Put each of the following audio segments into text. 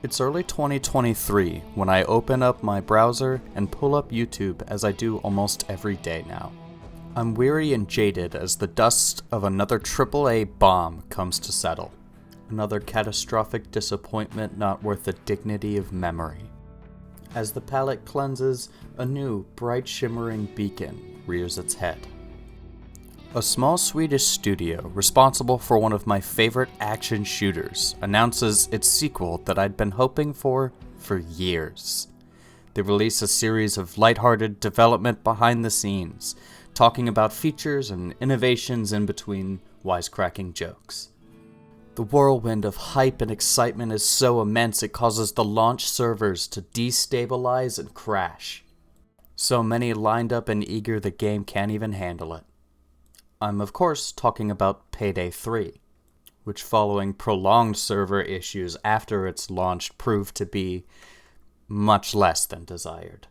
It's early 2023 when I open up my browser and pull up YouTube as I do almost every day now. I'm weary and jaded as the dust of another AAA bomb comes to settle. Another catastrophic disappointment not worth the dignity of memory. As the palette cleanses, a new, bright shimmering beacon rears its head. A small Swedish studio, responsible for one of my favorite action shooters, announces its sequel that I'd been hoping for years. They release a series of lighthearted development behind the scenes, talking about features and innovations in between wisecracking jokes. The whirlwind of hype and excitement is so immense it causes the launch servers to destabilize and crash. So many lined up and eager the game can't even handle it. I'm of course talking about Payday 3, which following prolonged server issues after its launch proved to be much less than desired.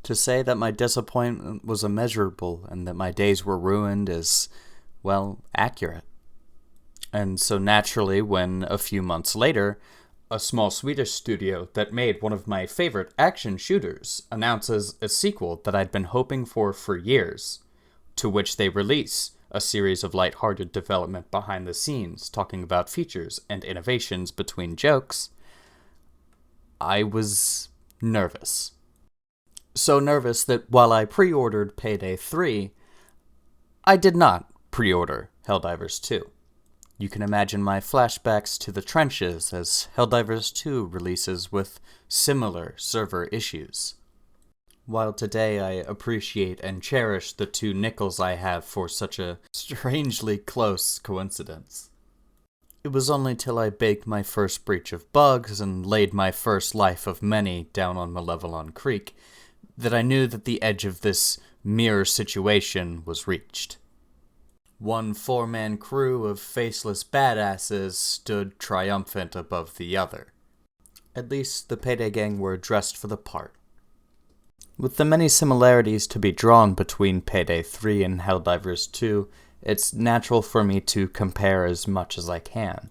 To say that my disappointment was immeasurable and that my days were ruined is, well, accurate. And so naturally, when a few months later, a small Swedish studio that made one of my favorite action shooters announces a sequel that I'd been hoping for years, to which they release a series of lighthearted development behind the scenes, talking about features and innovations between jokes, I was nervous. So nervous that while I pre-ordered Payday 3, I did not pre-order Helldivers 2. You can imagine my flashbacks to the trenches as Helldivers 2 releases with similar server issues. While today I appreciate and cherish the 2 nickels I have for such a strangely close coincidence. It was only till I baked my first breach of bugs and laid my first life of many down on Malevelon Creek that I knew that the edge of this mirror situation was reached. One 4-man crew of faceless badasses stood triumphant above the other. At least the Payday gang were dressed for the part. With the many similarities to be drawn between Payday 3 and Helldivers 2, it's natural for me to compare as much as I can.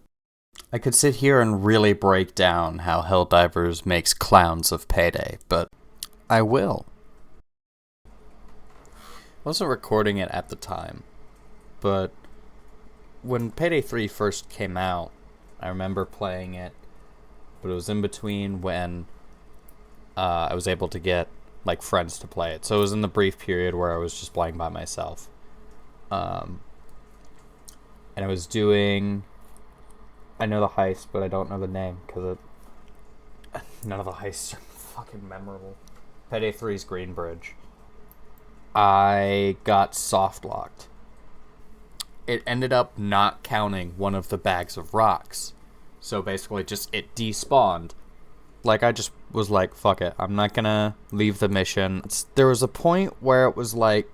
I could sit here and really break down how Helldivers makes clowns of Payday, but I will. I wasn't recording it at the time, but when Payday 3 first came out, I remember playing it, but it was in between when I was able to get friends to play it. So it was in the brief period where I was just playing by myself. And I was doing... I know the heist, but I don't know the name, because none of the heists are fucking memorable. Payday 3's Green Bridge. I got soft-locked. It ended up not counting one of the bags of rocks. So basically just it despawned. I just was like, fuck it, I'm not gonna leave the mission. There was a point where it was Hoxton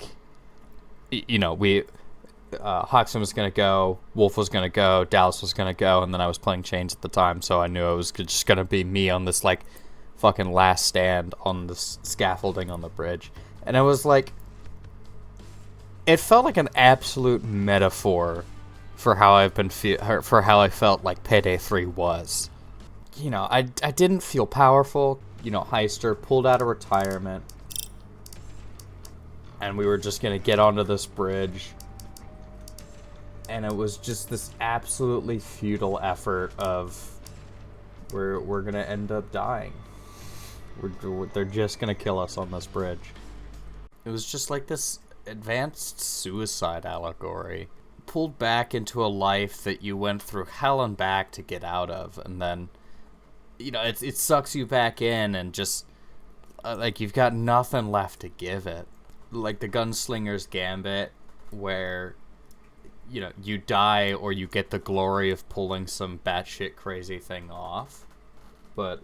was gonna go, Wolf was gonna go, Dallas was gonna go, and then I was playing Chains at the time, so I knew it was just gonna be me on this, fucking last stand on the scaffolding on the bridge. And it was it felt like an absolute metaphor for how for how I felt like Payday 3 was. I didn't feel powerful. Heister pulled out of retirement. And we were just going to get onto this bridge. And it was just this absolutely futile effort of... We're going to end up dying. They're just going to kill us on this bridge. It was just like this advanced suicide allegory. Pulled back into a life that you went through hell and back to get out of. And then... it sucks you back in and just, you've got nothing left to give it. Like the Gunslinger's Gambit, where, you die or you get the glory of pulling some batshit crazy thing off. But,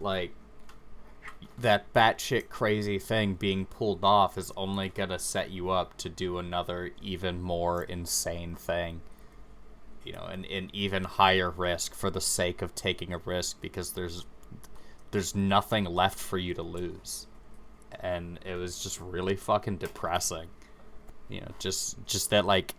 that batshit crazy thing being pulled off is only gonna set you up to do another even more insane thing. An even higher risk for the sake of taking a risk because there's nothing left for you to lose. And it was just really fucking depressing. Just that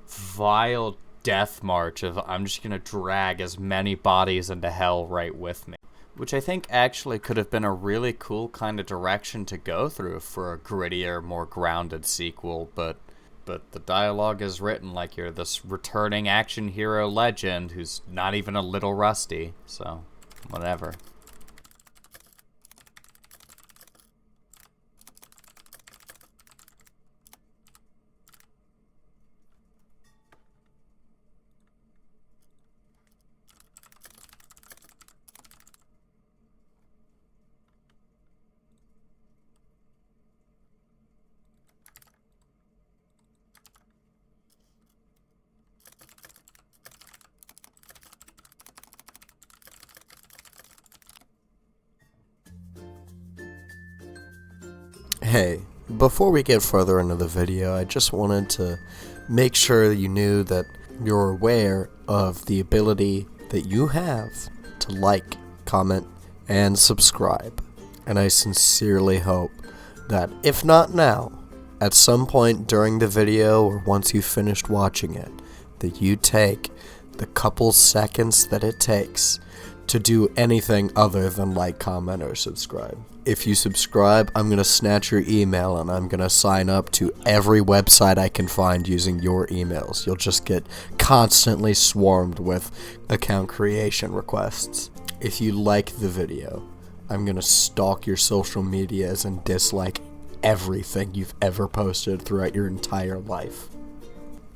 vile death march of I'm just gonna drag as many bodies into hell right with me. which I think actually could have been a really cool kind of direction to go through for a grittier, more grounded sequel, but the dialogue is written like you're this returning action hero legend who's not even a little rusty, so whatever. Hey, before we get further into the video, I just wanted to make sure you knew that you're aware of the ability that you have to like, comment, and subscribe. And I sincerely hope that, if not now, at some point during the video or once you've finished watching it, that you take the couple seconds that it takes to do anything other than like, comment, or subscribe. If you subscribe, I'm going to snatch your email and I'm going to sign up to every website I can find using your emails. You'll just get constantly swarmed with account creation requests. If you like the video, I'm going to stalk your social medias and dislike everything you've ever posted throughout your entire life.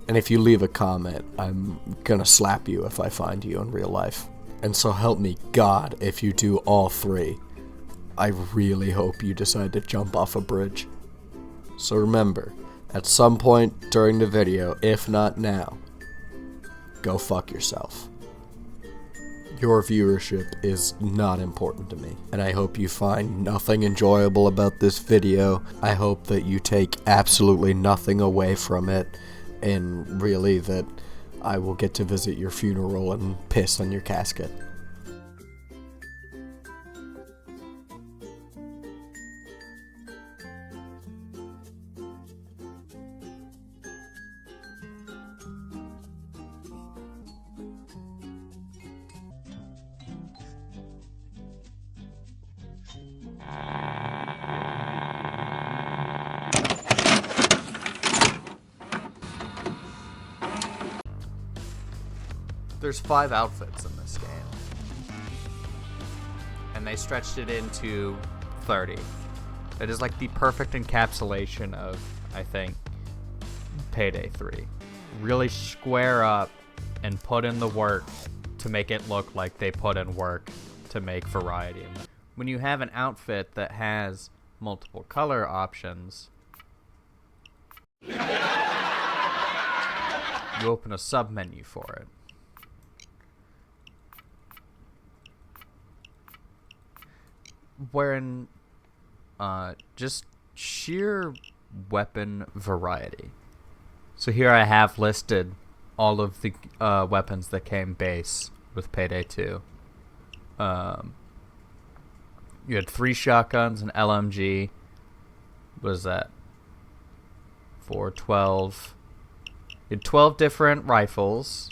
And if you leave a comment, I'm going to slap you if I find you in real life. And so help me God if you do all three. I really hope you decide to jump off a bridge. So remember, at some point during the video, if not now, go fuck yourself. Your viewership is not important to me, and I hope you find nothing enjoyable about this video. I hope that you take absolutely nothing away from it, and really that I will get to visit your funeral and piss on your casket. There's 5 outfits in this game, and they stretched it into 30. It is like the perfect encapsulation of, I think, Payday 3. Really square up and put in the work to make it look like they put in work to make variety. When you have an outfit that has multiple color options, you open a sub-menu for it. Wherein just sheer weapon variety. So here I have listed all of the weapons that came base with Payday 2. You had 3 shotguns, an LMG. What is that? 4, 12. You had 12 different rifles,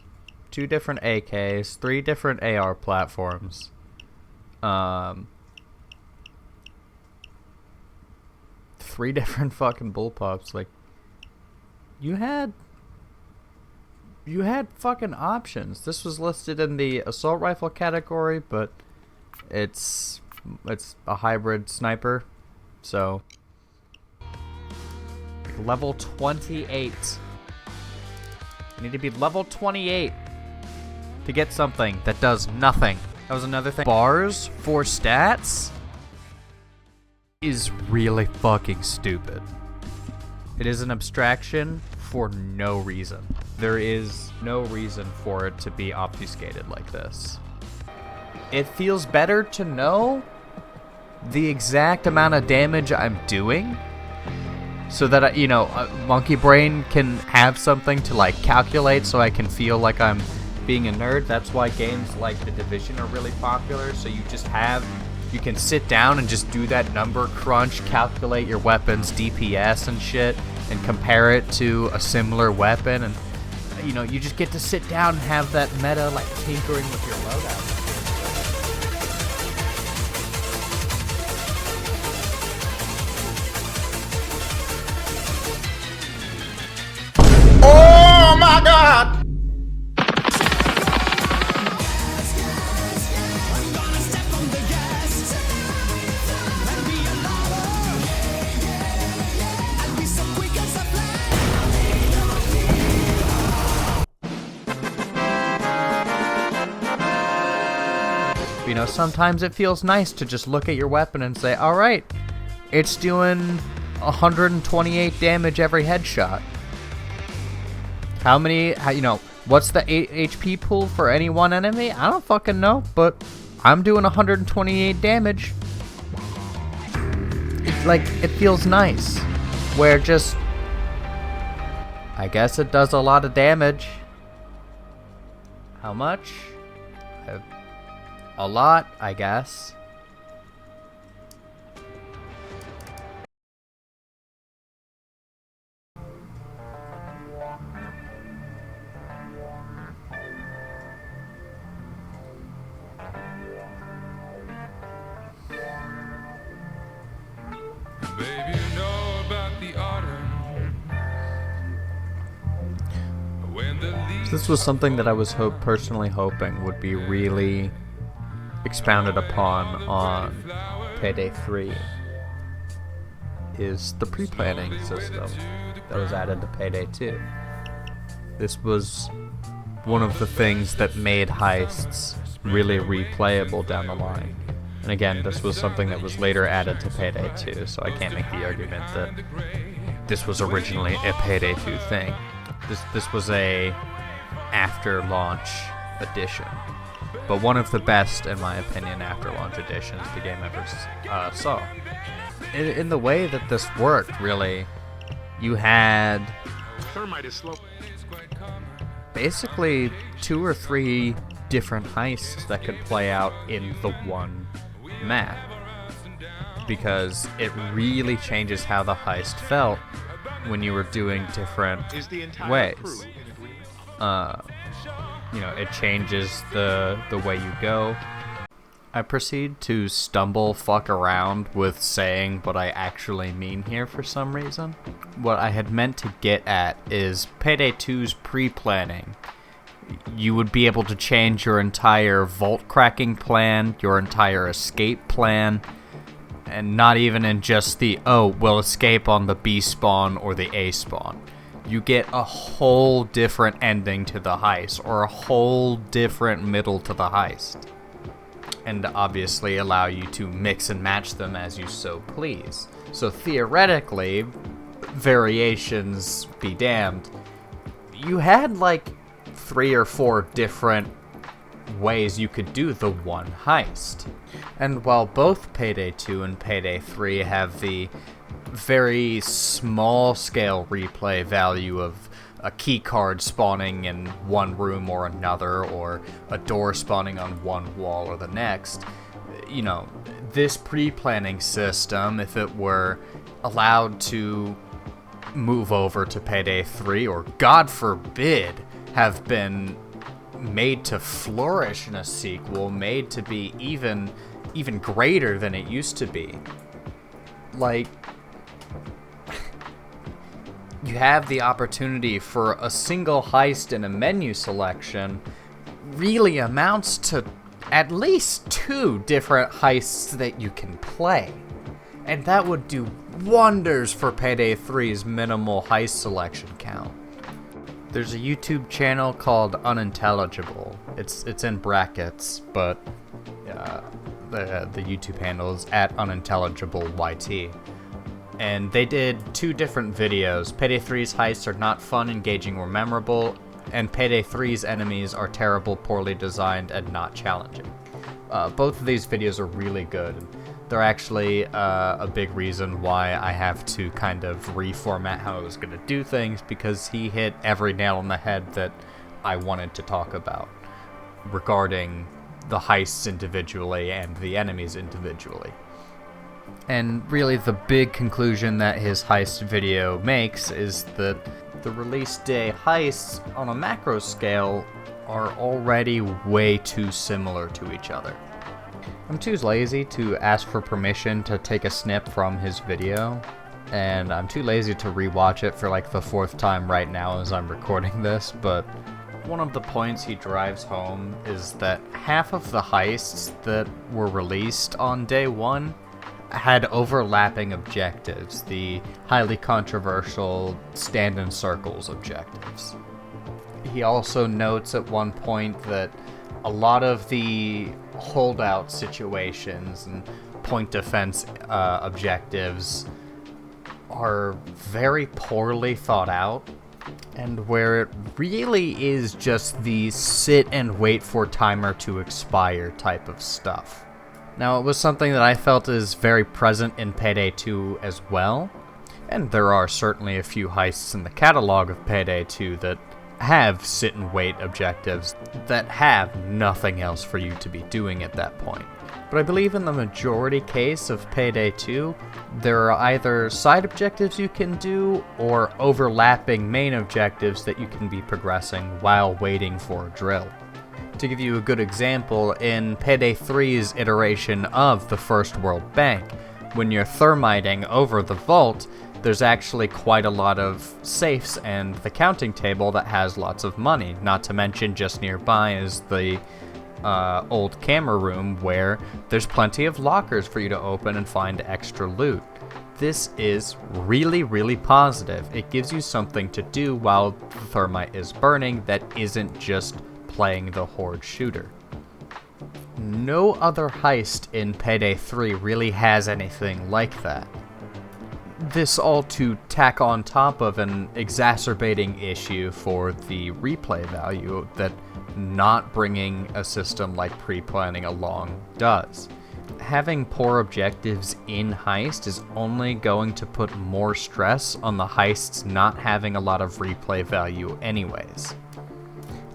2 different AKs, 3 different AR platforms. 3 different fucking bullpups. Like, you had fucking options. This was listed in the assault rifle category, but it's a hybrid sniper. So level 28. You need to be level 28 to get something that does nothing. That was another thing. Bars for stats is really fucking stupid. It is an abstraction for no reason. There is no reason for it to be obfuscated like this. It feels better to know the exact amount of damage I'm doing so that, you know, Monkey Brain can have something to like calculate so I can feel like I'm being a nerd. That's why games like The Division are really popular. So you can sit down and just do that number crunch, calculate your weapon's DPS and shit, and compare it to a similar weapon, and you know, you just get to sit down and have that meta like tinkering with your loadout. sometimes it feels nice to just look at your weapon and say, alright, it's doing 128 damage every headshot. What's the HP pool for any one enemy? I don't fucking know, but I'm doing 128 damage. It feels nice. Where just, I guess it does a lot of damage. How much? A lot, I guess. Baby, you know about the autumn when the leaves. This was something that I was personally hoping would be really expounded upon on Payday 3, is the pre-planning system that was added to Payday 2. This was one of the things that made heists really replayable down the line. And again, this was something that was later added to Payday 2, so I can't make the argument that this was originally a Payday 2 thing. This was a after-launch addition, but one of the best, in my opinion, after-launch additions the game ever saw. In the way that this worked, really, you had basically 2 or 3 different heists that could play out in the one map, because it really changes how the heist felt when you were doing different ways. It changes the way you go. I proceed to fuck around with saying what I actually mean here for some reason. What I had meant to get at is Payday 2's pre-planning. You would be able to change your entire vault cracking plan, your entire escape plan, and not even in just the, we'll escape on the B spawn or the A spawn. You get a whole different ending to the heist, or a whole different middle to the heist. And obviously allow you to mix and match them as you so please. So theoretically, variations be damned, you had 3 or 4 different ways you could do the one heist. And while both Payday 2 and Payday 3 have the very small scale replay value of a key card spawning in one room or another, or a door spawning on one wall or the next, this pre-planning system, if it were allowed to move over to Payday 3, or God forbid, have been made to flourish in a sequel, made to be even greater than it used to be. You have the opportunity for a single heist in a menu selection really amounts to at least 2 different heists that you can play. And that would do wonders for Payday 3's minimal heist selection count. There's a YouTube channel called Unintelligible. It's in brackets, but the YouTube handle is @unintelligibleyt. And they did 2 different videos. Payday 3's heists are not fun, engaging, or memorable, and Payday 3's enemies are terrible, poorly designed, and not challenging. Both of these videos are really good. They're actually a big reason why I have to kind of reformat how I was going to do things, because he hit every nail on the head that I wanted to talk about regarding the heists individually and the enemies individually. And really the big conclusion that his heist video makes is that the release day heists on a macro scale are already way too similar to each other. I'm too lazy to ask for permission to take a snip from his video, and I'm too lazy to rewatch it for the 4th time right now as I'm recording this, but one of the points he drives home is that half of the heists that were released on day 1 had overlapping objectives, the highly controversial stand in circles objectives. He also notes at one point that a lot of the holdout situations and point defense objectives are very poorly thought out, and where it really is just the sit and wait for timer to expire type of stuff. Now, it was something that I felt is very present in Payday 2 as well, and there are certainly a few heists in the catalog of Payday 2 that have sit and wait objectives that have nothing else for you to be doing at that point. But I believe in the majority case of Payday 2, there are either side objectives you can do or overlapping main objectives that you can be progressing while waiting for a drill. To give you a good example, in Payday 3's iteration of the First World Bank, when you're thermiting over the vault, there's actually quite a lot of safes and the counting table that has lots of money, not to mention just nearby is the old camera room where there's plenty of lockers for you to open and find extra loot. This is really, really positive. It gives you something to do while the thermite is burning that isn't just playing the horde shooter. No other heist in Payday 3 really has anything like that. This all to tack on top of an exacerbating issue for the replay value that not bringing a system like pre-planning along does. Having poor objectives in Heist is only going to put more stress on the heists not having a lot of replay value anyways.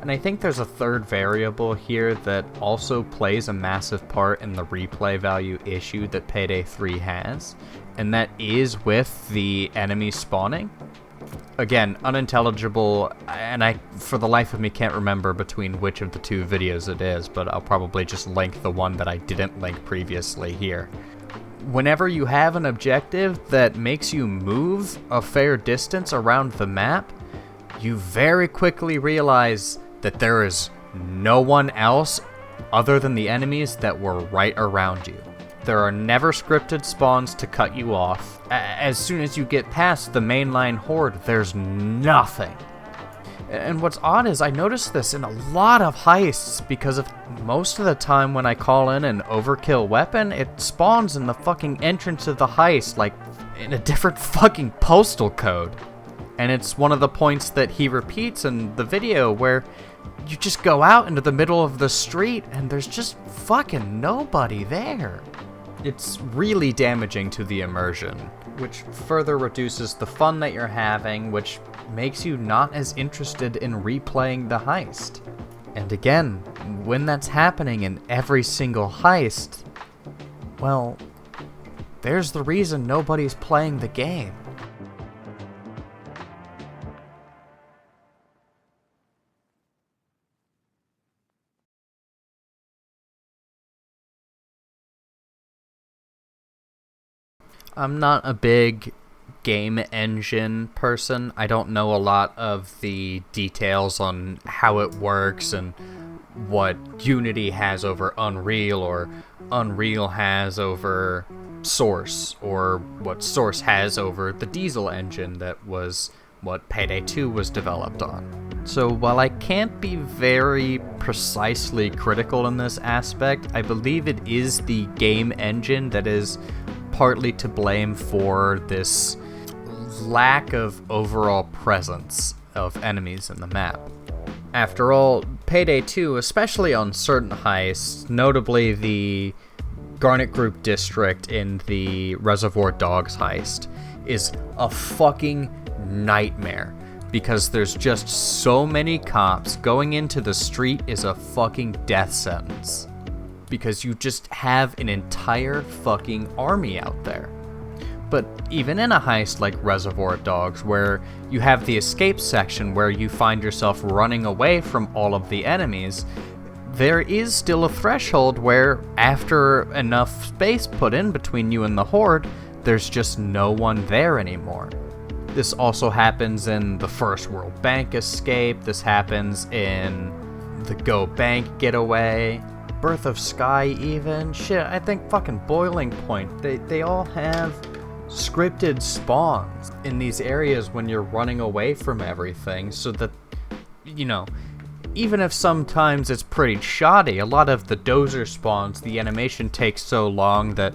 And I think there's a third variable here that also plays a massive part in the replay value issue that Payday 3 has, and that is with the enemy spawning. Again, unintelligible, and I, for the life of me, can't remember between which of the two videos it is, but I'll probably just link the one that I didn't link previously here. Whenever you have an objective that makes you move a fair distance around the map, you very quickly realize that there is no one else other than the enemies that were right around you. There are never scripted spawns to cut you off. As soon as you get past the mainline horde, there's nothing. And what's odd is I noticed this in a lot of heists because of most of the time when I call in an overkill weapon, it spawns in the fucking entrance of the heist, like in a different fucking postal code. And it's one of the points that he repeats in the video where you just go out into the middle of the street and there's just fucking nobody there. It's really damaging to the immersion, which further reduces the fun that you're having, which makes you not as interested in replaying the heist. And again, when that's happening in every single heist, well, there's the reason nobody's playing the game. I'm not a big game engine person. I don't know a lot of the details on how it works and what Unity has over Unreal or Unreal has over Source or what Source has over the Diesel engine that was what Payday 2 was developed on. So while I can't be very precisely critical in this aspect, I believe it is the game engine that is partly to blame for this lack of overall presence of enemies in the map. After all, Payday 2, especially on certain heists, notably the Garnet Group District in the Reservoir Dogs heist, is a fucking nightmare because there's just so many cops. Going into the street is a fucking death sentence because you just have an entire fucking army out there. But even in a heist like Reservoir Dogs, where you have the escape section where you find yourself running away from all of the enemies, there is still a threshold where after enough space put in between you and the horde, there's just no one there anymore. This also happens in the First World Bank escape, this happens in the Go Bank getaway, Birth of Sky even, shit, I think fucking Boiling Point, they all have scripted spawns in these areas when you're running away from everything so that, you know, even if sometimes it's pretty shoddy, a lot of the dozer spawns, the animation takes so long that,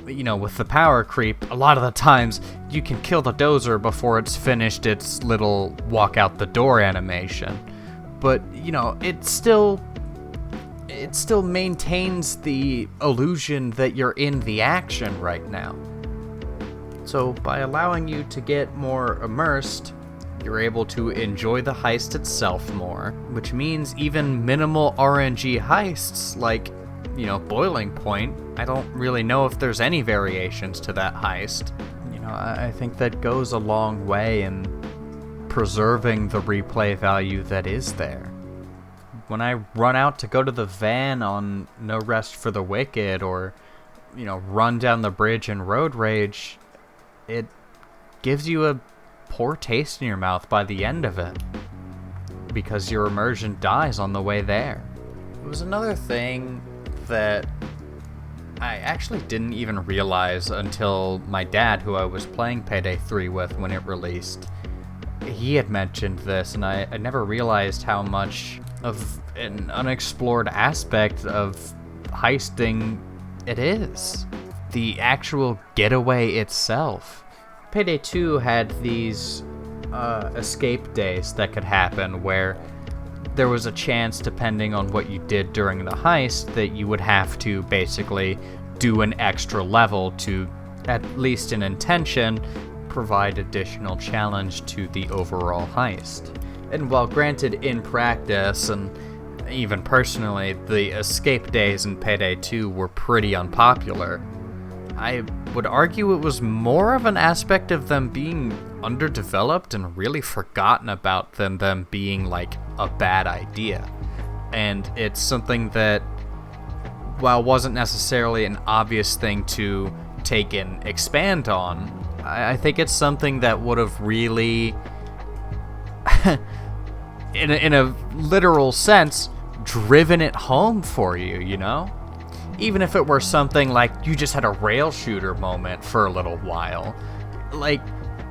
you know, with the power creep, a lot of the times you can kill the dozer before it's finished its little walk out the door animation. But, you know, it still maintains the illusion that you're in the action right now. So by allowing you to get more immersed, you're able to enjoy the heist itself more, which means even minimal RNG heists like, you know, Boiling Point, I don't really know if there's any variations to that heist. You know, I think that goes a long way in preserving the replay value that is there. When I run out to go to the van on No Rest for the Wicked, or, you know, run down the bridge in Road Rage, it gives you a poor taste in your mouth by the end of it, because your immersion dies on the way there. It was another thing that I actually didn't even realize until my dad, who I was playing Payday 3 with when it released, he had mentioned this, and I never realized how much of an unexplored aspect of heisting it is. The actual getaway itself. Payday 2 had these escape days that could happen where there was a chance, depending on what you did during the heist, that you would have to basically do an extra level to, at least in intention, provide additional challenge to the overall heist. And while granted, in practice and even personally, the escape days in Payday 2 were pretty unpopular, I would argue it was more of an aspect of them being underdeveloped and really forgotten about than them being like a bad idea. And it's something that, while wasn't necessarily an obvious thing to take and expand on, I think it's something that would have really, in a literal sense, driven it home for you, you know? Even if it were something like you just had a rail shooter moment for a little while. Like,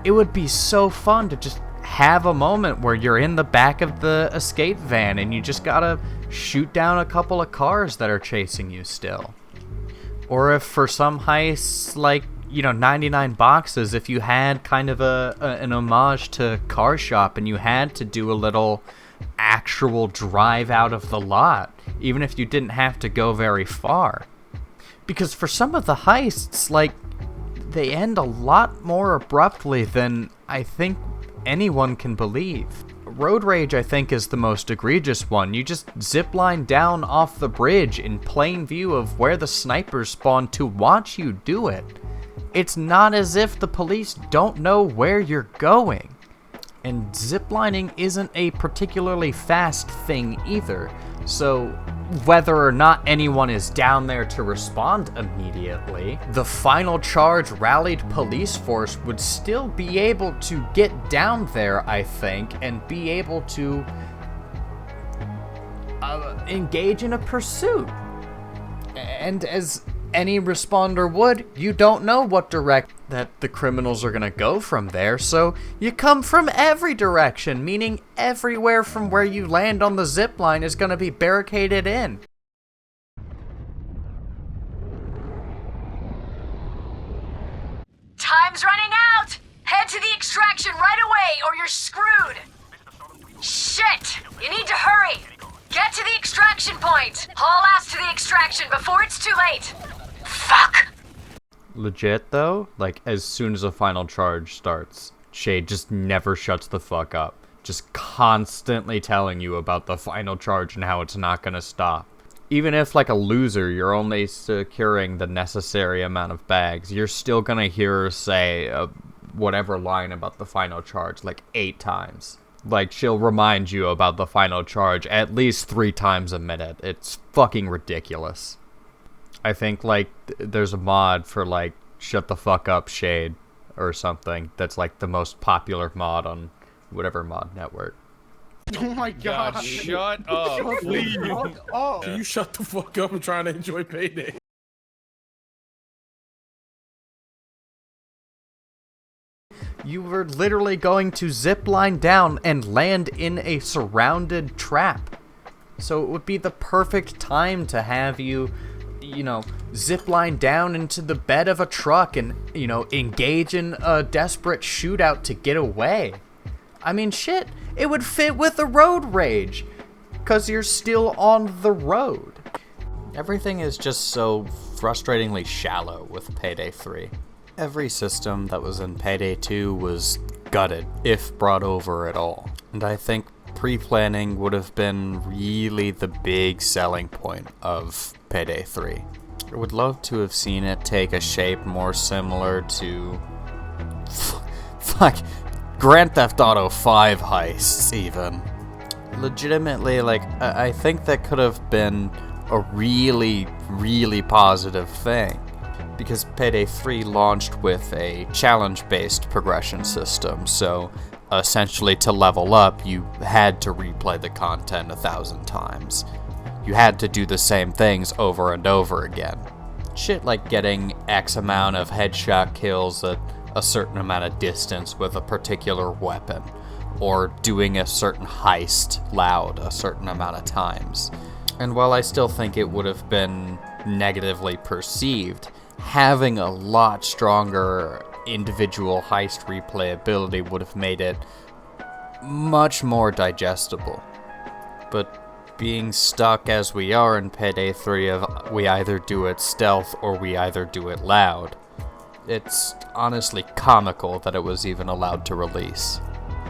it would be so fun to just have a moment where you're in the back of the escape van and you just gotta shoot down a couple of cars that are chasing you still. Or if for some heists, like, you know, 99 Boxes, if you had kind of an homage to Car Shop and you had to do a little actual drive out of the lot, even if you didn't have to go very far. Because for some of the heists, like, they end a lot more abruptly than I think anyone can believe. Road Rage, I think, is the most egregious one. You just zipline down off the bridge in plain view of where the snipers spawn to watch you do it. It's not as if the police don't know where you're going. And ziplining isn't a particularly fast thing either, so whether or not anyone is down there to respond immediately, the final charge rallied police force would still be able to get down there, I think, and be able to engage in a pursuit. And as any responder would, you don't know what direction that the criminals are gonna go from there, so you come from every direction, meaning everywhere from where you land on the zip line is gonna be barricaded in. Time's running out! Head to the extraction right away or you're screwed! Shit! You need to hurry! Get to the extraction point! Haul ass to the extraction before it's too late! Fuck! Legit though, like, as soon as the final charge starts, Shade just never shuts the fuck up. Just constantly telling you about the final charge and how it's not gonna stop. Even if, like a loser, you're only securing the necessary amount of bags, you're still gonna hear her say whatever line about the final charge like 8 times. Like, she'll remind you about the final charge at least 3 times a minute. It's fucking ridiculous. I think, like, there's a mod for, like, Shut the Fuck Up Shade or something that's, like, the most popular mod on whatever mod network. Oh my god, Shut up, please. Can you shut the fuck up? I'm trying to enjoy Payday. You were literally going to zip line down and land in a surrounded trap. So it would be the perfect time to have you, zip line down into the bed of a truck and, engage in a desperate shootout to get away. I mean, shit, it would fit with the road rage, 'cause you're still on the road. Everything is just so frustratingly shallow with Payday 3. Every system that was in Payday 2 was gutted, if brought over at all. And I think pre-planning would have been really the big selling point of Payday 3. I would love to have seen it take a shape more similar to Grand Theft Auto 5 heists, even. Legitimately, I think that could have been a really, really positive thing. Because Payday 3 launched with a challenge-based progression system, so essentially to level up, you had to replay the content 1,000 times. You had to do the same things over and over again. Shit like getting X amount of headshot kills at a certain amount of distance with a particular weapon, or doing a certain heist loud a certain amount of times. And while I still think it would have been negatively perceived, having a lot stronger individual heist replayability would have made it much more digestible. But being stuck as we are in Payday 3 of we either do it stealth or we either do it loud, it's honestly comical that it was even allowed to release.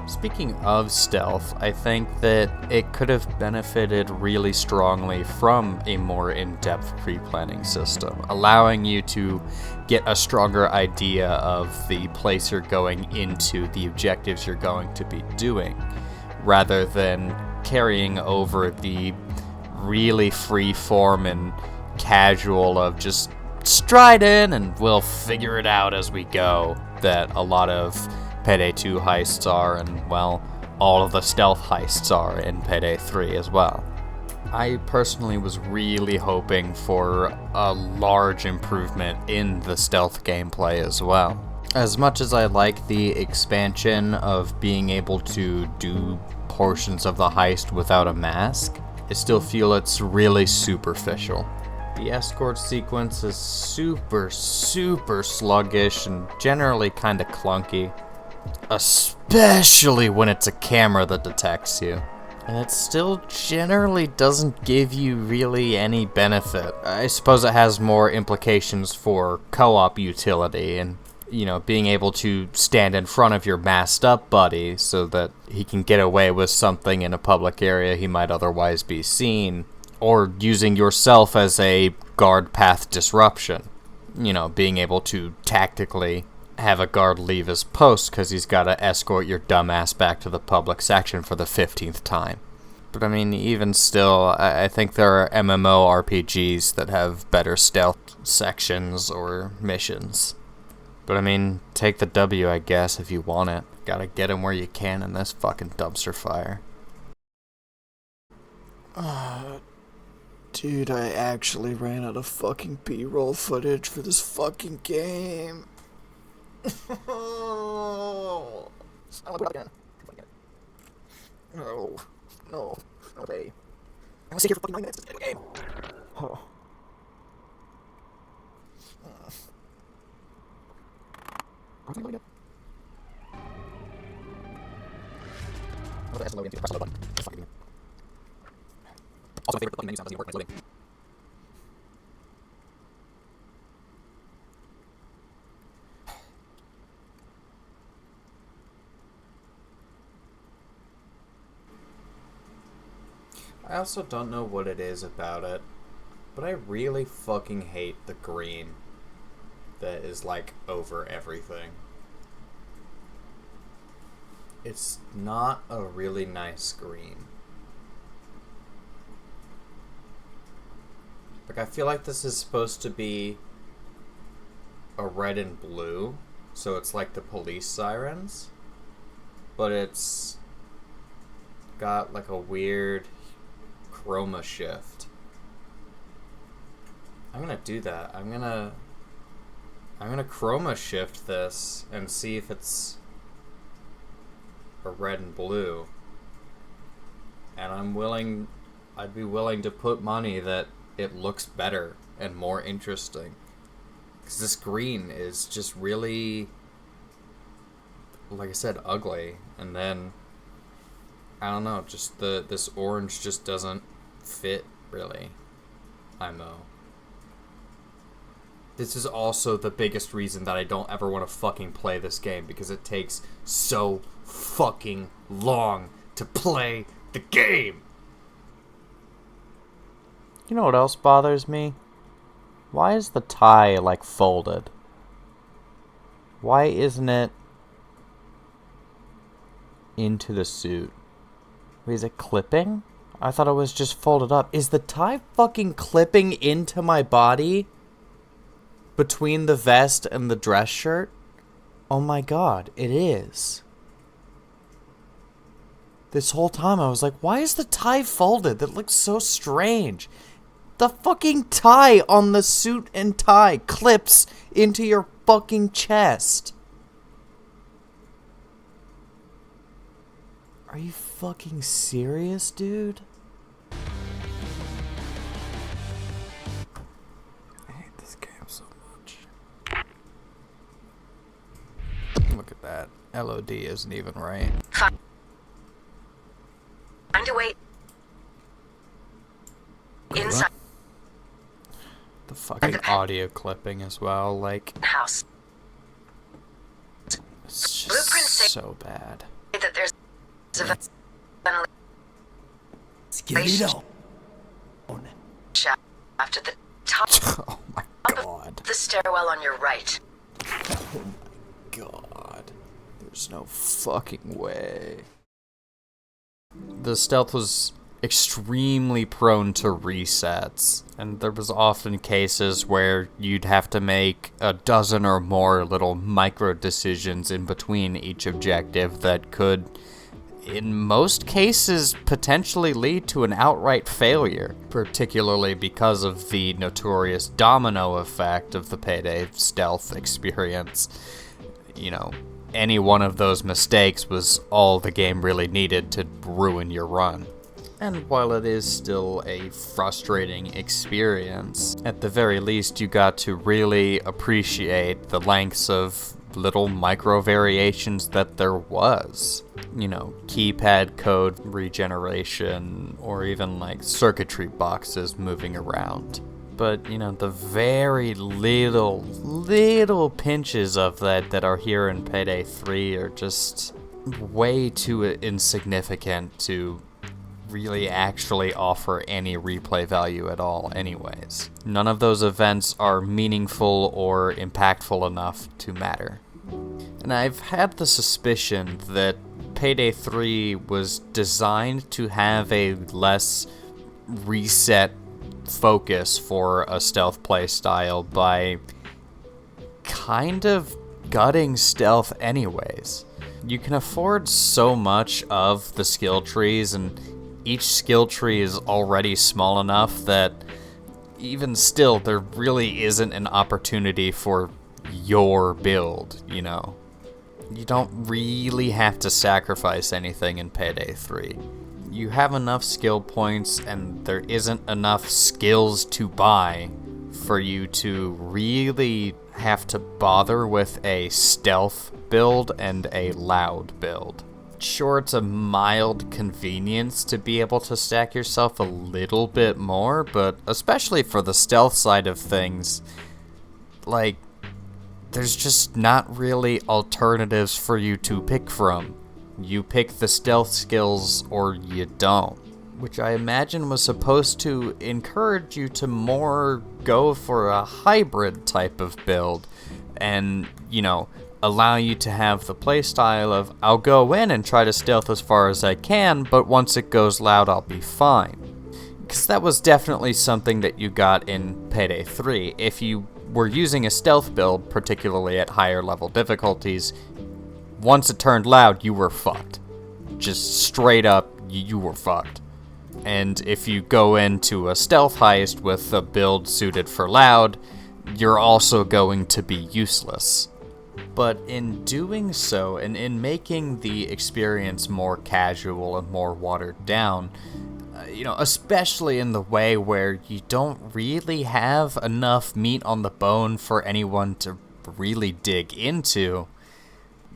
Speaking of stealth, I think that it could have benefited really strongly from a more in-depth pre-planning system, allowing you to get a stronger idea of the place you're going into, the objectives you're going to be doing, rather than carrying over the really free form and casual of just stride in and we'll figure it out as we go that a lot of Payday 2 heists are, and, well, all of the stealth heists are in Payday 3 as well. I personally was really hoping for a large improvement in the stealth gameplay as well. As much as I like the expansion of being able to do portions of the heist without a mask, I still feel it's really superficial. The escort sequence is super sluggish and generally kinda clunky. Especially when it's a camera that detects you. And it still generally doesn't give you really any benefit. I suppose it has more implications for co-op utility and, being able to stand in front of your masked up buddy so that he can get away with something in a public area he might otherwise be seen. Or using yourself as a guard path disruption. Being able to tactically have a guard leave his post because he's got to escort your dumbass back to the public section for the 15th time. But I mean, even still, I think there are MMORPGs that have better stealth sections or missions. But I mean, take the W, I guess, if you want it. Gotta get him where you can in this fucking dumpster fire. Dude, I actually ran out of fucking B-roll footage for this fucking game. No, way. I was here for fucking 9 minutes to get a game. Oh. Also, my favorite fucking menu sound doesn't even work when it's loading. I also don't know what it is about it, but I really fucking hate the green that is over everything. It's not a really nice green. I feel like this is supposed to be a red and blue, so it's like the police sirens, but it's got a weird chroma shift. I'm gonna do that. I'm gonna chroma shift this and see if it's a red and blue. And I'm willing I'd be willing to put money that it looks better and more interesting. Because this green is just really, like I said, ugly. And then, I don't know, just this orange just doesn't fit, really. IMO. This is also the biggest reason that I don't ever want to fucking play this game, because it takes so fucking long to play the game. You know what else bothers me? Why is the tie, like, folded? Why isn't it into the suit? Wait, is it clipping? I thought it was just folded up. Is the tie fucking clipping into my body? Between the vest and the dress shirt? Oh my god, it is. This whole time I was like, why is the tie folded? That looks so strange. The fucking tie on the suit and tie clips into your fucking chest. Are you fucking serious, dude? I hate this game so much. Look at that. LOD isn't even right. Find a way inside The fucking audio clipping as well, like, the house. it's Blueprints just say so bad. that there's a Skeleton. shaft at the top Oh my god. of the stairwell on your right. God. There's no fucking way. The stealth was extremely prone to resets, and there was often cases where you'd have to make a dozen or more little micro decisions in between each objective that could, in most cases, potentially lead to an outright failure, particularly because of the notorious domino effect of the Payday stealth experience. You know, any one of those mistakes was all the game really needed to ruin your run. And while it is still a frustrating experience, at the very least you got to really appreciate the lengths of little micro variations that there was. You know, keypad code regeneration, or even like circuitry boxes moving around. But, you know, the very little pinches of that are here in Payday 3 are just way too insignificant to really actually offer any replay value at all anyways. None of those events are meaningful or impactful enough to matter. And I've had the suspicion that Payday 3 was designed to have a less reset focus for a stealth playstyle by kind of gutting stealth anyways. You can afford so much of the skill trees, and each skill tree is already small enough that even still there really isn't an opportunity for your build, you know. You don't really have to sacrifice anything in Payday 3. You have enough skill points and there isn't enough skills to buy for you to really have to bother with a stealth build and a loud build. Sure, it's a mild convenience to be able to stack yourself a little bit more, but especially for the stealth side of things, like, there's just not really alternatives for you to pick from. You pick the stealth skills or you don't, which I imagine was supposed to encourage you to more go for a hybrid type of build and, you know, allow you to have the playstyle of, I'll go in and try to stealth as far as I can, but once it goes loud, I'll be fine. Because that was definitely something that you got in Payday 3. If you were using a stealth build, particularly at higher level difficulties, once it turned loud, you were fucked. Just straight up, you were fucked. And if you go into a stealth heist with a build suited for loud, you're also going to be useless. But in doing so, and in making the experience more casual and more watered down, especially in the way where you don't really have enough meat on the bone for anyone to really dig into.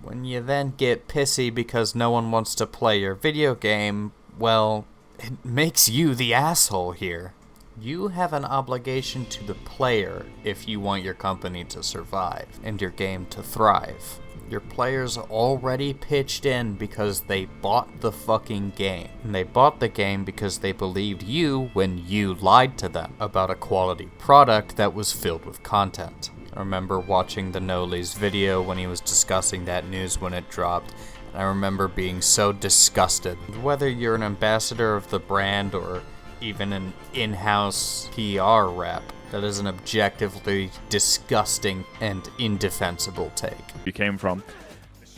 When you then get pissy because no one wants to play your video game, well, it makes you the asshole here. You have an obligation to the player if you want your company to survive and your game to thrive. Your players already pitched in because they bought the fucking game. And they bought the game because they believed you when you lied to them about a quality product that was filled with content. I remember watching the Noli's video when he was discussing that news when it dropped. And I remember being so disgusted. Whether you're an ambassador of the brand or even an in-house PR rep, that is an objectively disgusting and indefensible take. You came from.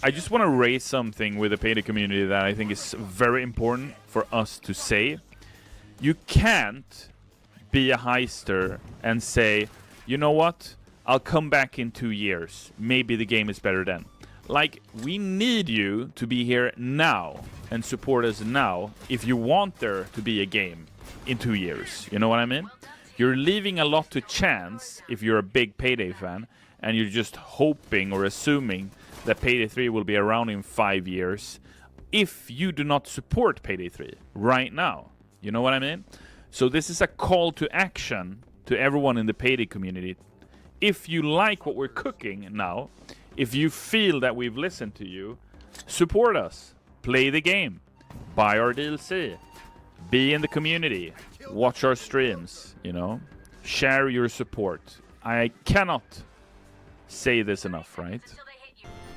I just want to raise something with the Payday community that I think is very important for us to say. You can't be a heister and say, you know what, I'll come back in 2 years. Maybe the game is better then. Like, we need you to be here now and support us now if you want there to be a game in 2 years. You know what I mean? You're leaving a lot to chance if you're a big Payday fan, and you're just hoping or assuming that Payday 3 will be around in 5 years if you do not support Payday 3 right now. You know what I mean? So this is a call to action to everyone in the Payday community. If you like what we're cooking now, if you feel that we've listened to you, support us. Play the game. Buy our DLC. Be in the community. Watch our streams, Share your support. I cannot say this enough, right?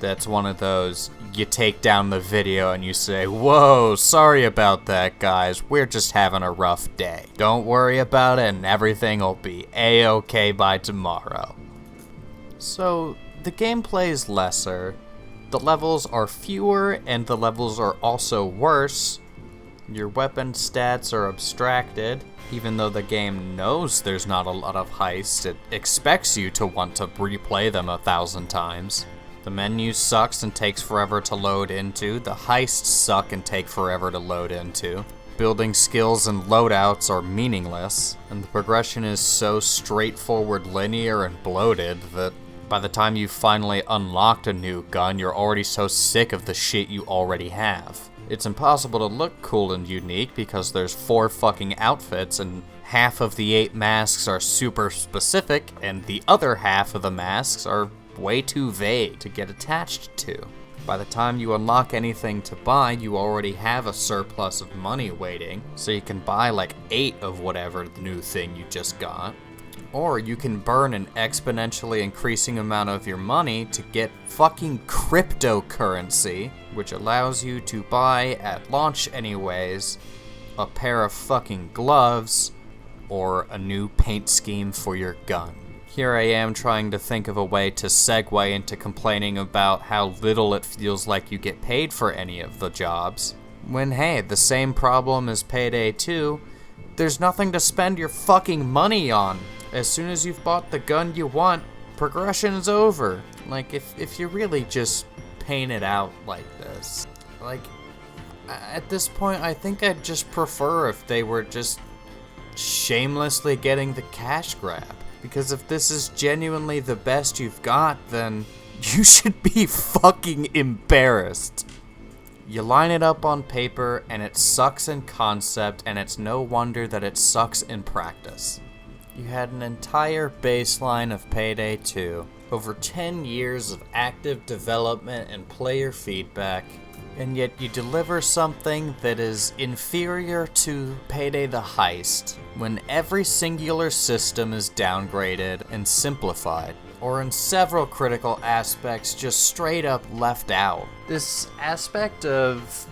That's one of those, you take down the video and you say, whoa, sorry about that, guys. We're just having a rough day. Don't worry about it and everything will be A-okay by tomorrow. So, the gameplay is lesser. The levels are fewer and the levels are also worse. Your weapon stats are abstracted. Even though the game knows there's not a lot of heists, it expects you to want to replay them 1,000 times. The menu sucks and takes forever to load into. The heists suck and take forever to load into. Building skills and loadouts are meaningless. And the progression is so straightforward, linear, and bloated that by the time you finally unlocked a new gun, you're already so sick of the shit you already have. It's impossible to look cool and unique because there's 4 fucking outfits and half of the 8 masks are super specific and the other half of the masks are way too vague to get attached to. By the time you unlock anything to buy, you already have a surplus of money waiting, so you can buy like 8 of whatever new thing you just got. Or you can burn an exponentially increasing amount of your money to get fucking cryptocurrency, which allows you to buy, at launch anyways, a pair of fucking gloves or a new paint scheme for your gun. Here I am trying to think of a way to segue into complaining about how little it feels like you get paid for any of the jobs, when hey, the same problem as Payday 2, there's nothing to spend your fucking money on. As soon as you've bought the gun you want, progression's over. Like, if you really just paint it out like this. Like, at this point, I think I'd just prefer if they were just shamelessly getting the cash grab. Because if this is genuinely the best you've got, then you should be fucking embarrassed. You line it up on paper, and it sucks in concept, and it's no wonder that it sucks in practice. You had an entire baseline of Payday 2, over 10 years of active development and player feedback, and yet you deliver something that is inferior to Payday the Heist, when every singular system is downgraded and simplified, or in several critical aspects just straight up left out. This aspect of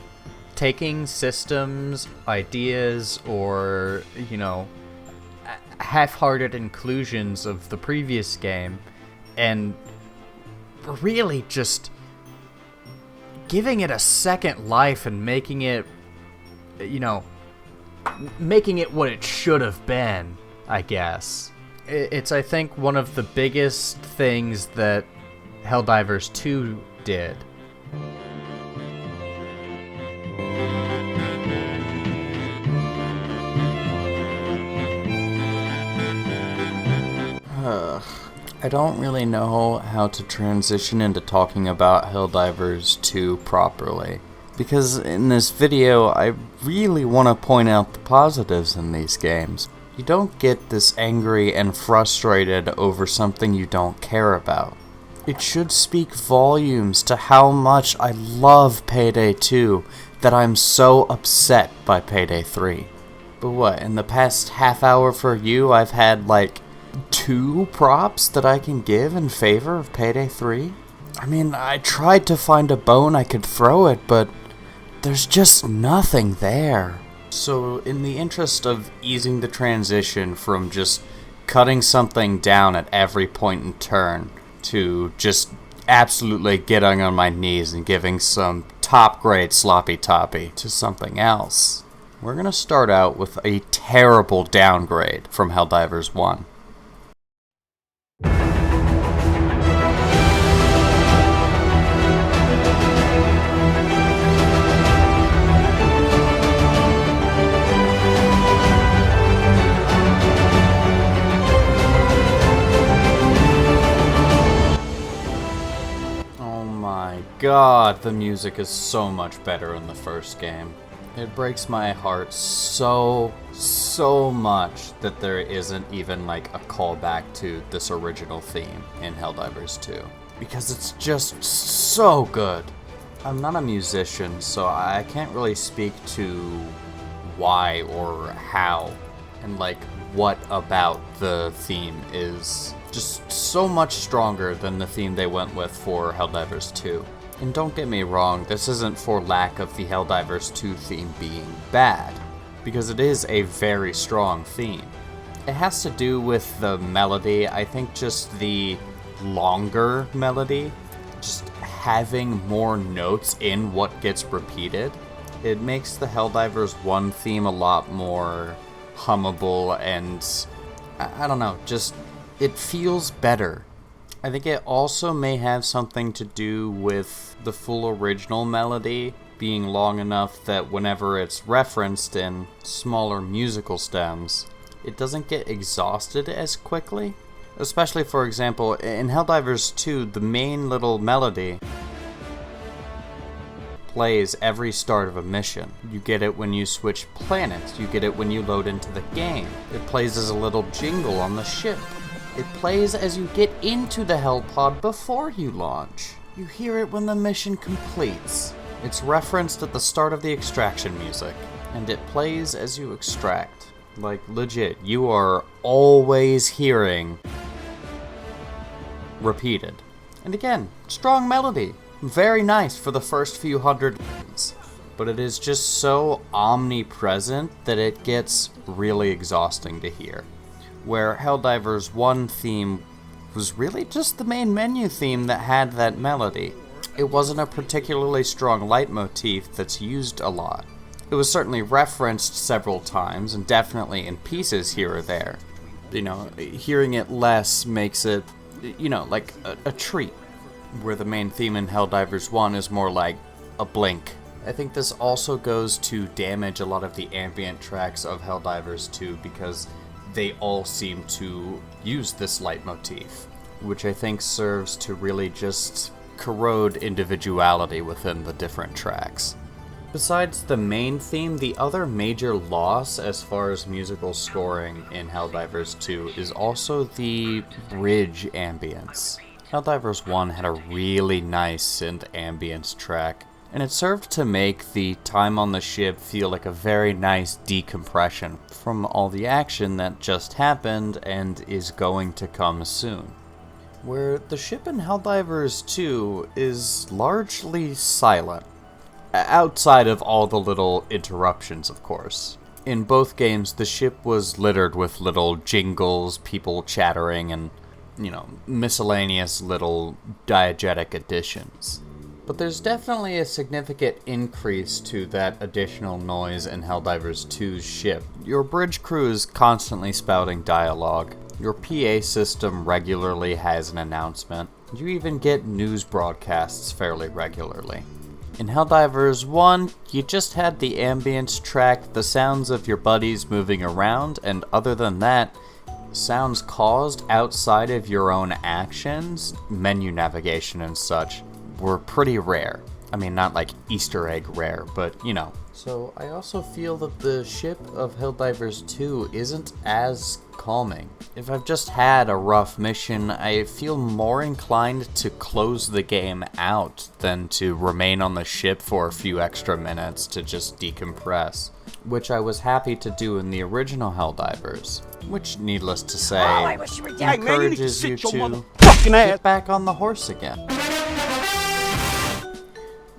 taking systems, ideas, or, half-hearted inclusions of the previous game, and really just giving it a second life and making it, making it what it should have been, I guess. It's, I think, one of the biggest things that Helldivers 2 did. I don't really know how to transition into talking about Helldivers 2 properly, because in this video I really want to point out the positives in these games. You don't get this angry and frustrated over something you don't care about. It should speak volumes to how much I love Payday 2 that I'm so upset by Payday 3. But what, in the past half hour for you I've had like 2 props that I can give in favor of Payday 3? I mean, I tried to find a bone I could throw it, but there's just nothing there. So in the interest of easing the transition from just cutting something down at every point and turn to just absolutely getting on my knees and giving some top grade sloppy toppy to something else, we're gonna start out with a terrible downgrade from Helldivers 1. God, the music is so much better in the first game. It breaks my heart so much that there isn't even like a callback to this original theme in Helldivers 2. Because it's just so good. I'm not a musician, so I can't really speak to why or how, and like what about the theme is just so much stronger than the theme they went with for Helldivers 2. And don't get me wrong, this isn't for lack of the Helldivers 2 theme being bad, because it is a very strong theme. It has to do with the melody, I think just the longer melody, just having more notes in what gets repeated. It makes the Helldivers 1 theme a lot more hummable and, I don't know, just it feels better. I think it also may have something to do with the full original melody being long enough that whenever it's referenced in smaller musical stems, it doesn't get exhausted as quickly. Especially, for example, in Helldivers 2, the main little melody plays every start of a mission. You get it when you switch planets, you get it when you load into the game. It plays as a little jingle on the ship. It plays as you get into the Hell Pod before you launch. You hear it when the mission completes. It's referenced at the start of the extraction music, and it plays as you extract. Like, legit, you are always hearing repeated. And again, strong melody. Very nice for the first few hundred lines. But it is just so omnipresent that it gets really exhausting to hear. Where Helldivers 1 theme was really just the main menu theme that had that melody. It wasn't a particularly strong leitmotif that's used a lot. It was certainly referenced several times, and definitely in pieces here or there. You know, hearing it less makes it, you know, like a treat. Where the main theme in Helldivers 1 is more like a blink. I think this also goes to damage a lot of the ambient tracks of Helldivers 2 because they all seem to use this leitmotif, which I think serves to really just corrode individuality within the different tracks. Besides the main theme, the other major loss as far as musical scoring in Helldivers 2 is also the bridge ambience. Helldivers 1 had a really nice synth ambience track, and it served to make the time on the ship feel like a very nice decompression from all the action that just happened and is going to come soon. Where the ship in Helldivers 2 is largely silent, outside of all the little interruptions, of course. In both games, the ship was littered with little jingles, people chattering, and, you know, miscellaneous little diegetic additions. But there's definitely a significant increase to that additional noise in Helldivers 2's ship. Your bridge crew is constantly spouting dialogue. Your PA system regularly has an announcement. You even get news broadcasts fairly regularly. In Helldivers 1, you just had the ambience track, the sounds of your buddies moving around, and other than that, sounds caused outside of your own actions, menu navigation and such, were pretty rare. I mean, not like Easter egg rare, but you know. So I also feel that the ship of Helldivers 2 isn't as calming. If I've just had a rough mission, I feel more inclined to close the game out than to remain on the ship for a few extra minutes to just decompress, which I was happy to do in the original Helldivers, which, needless to say, encourages you to get back on the horse again.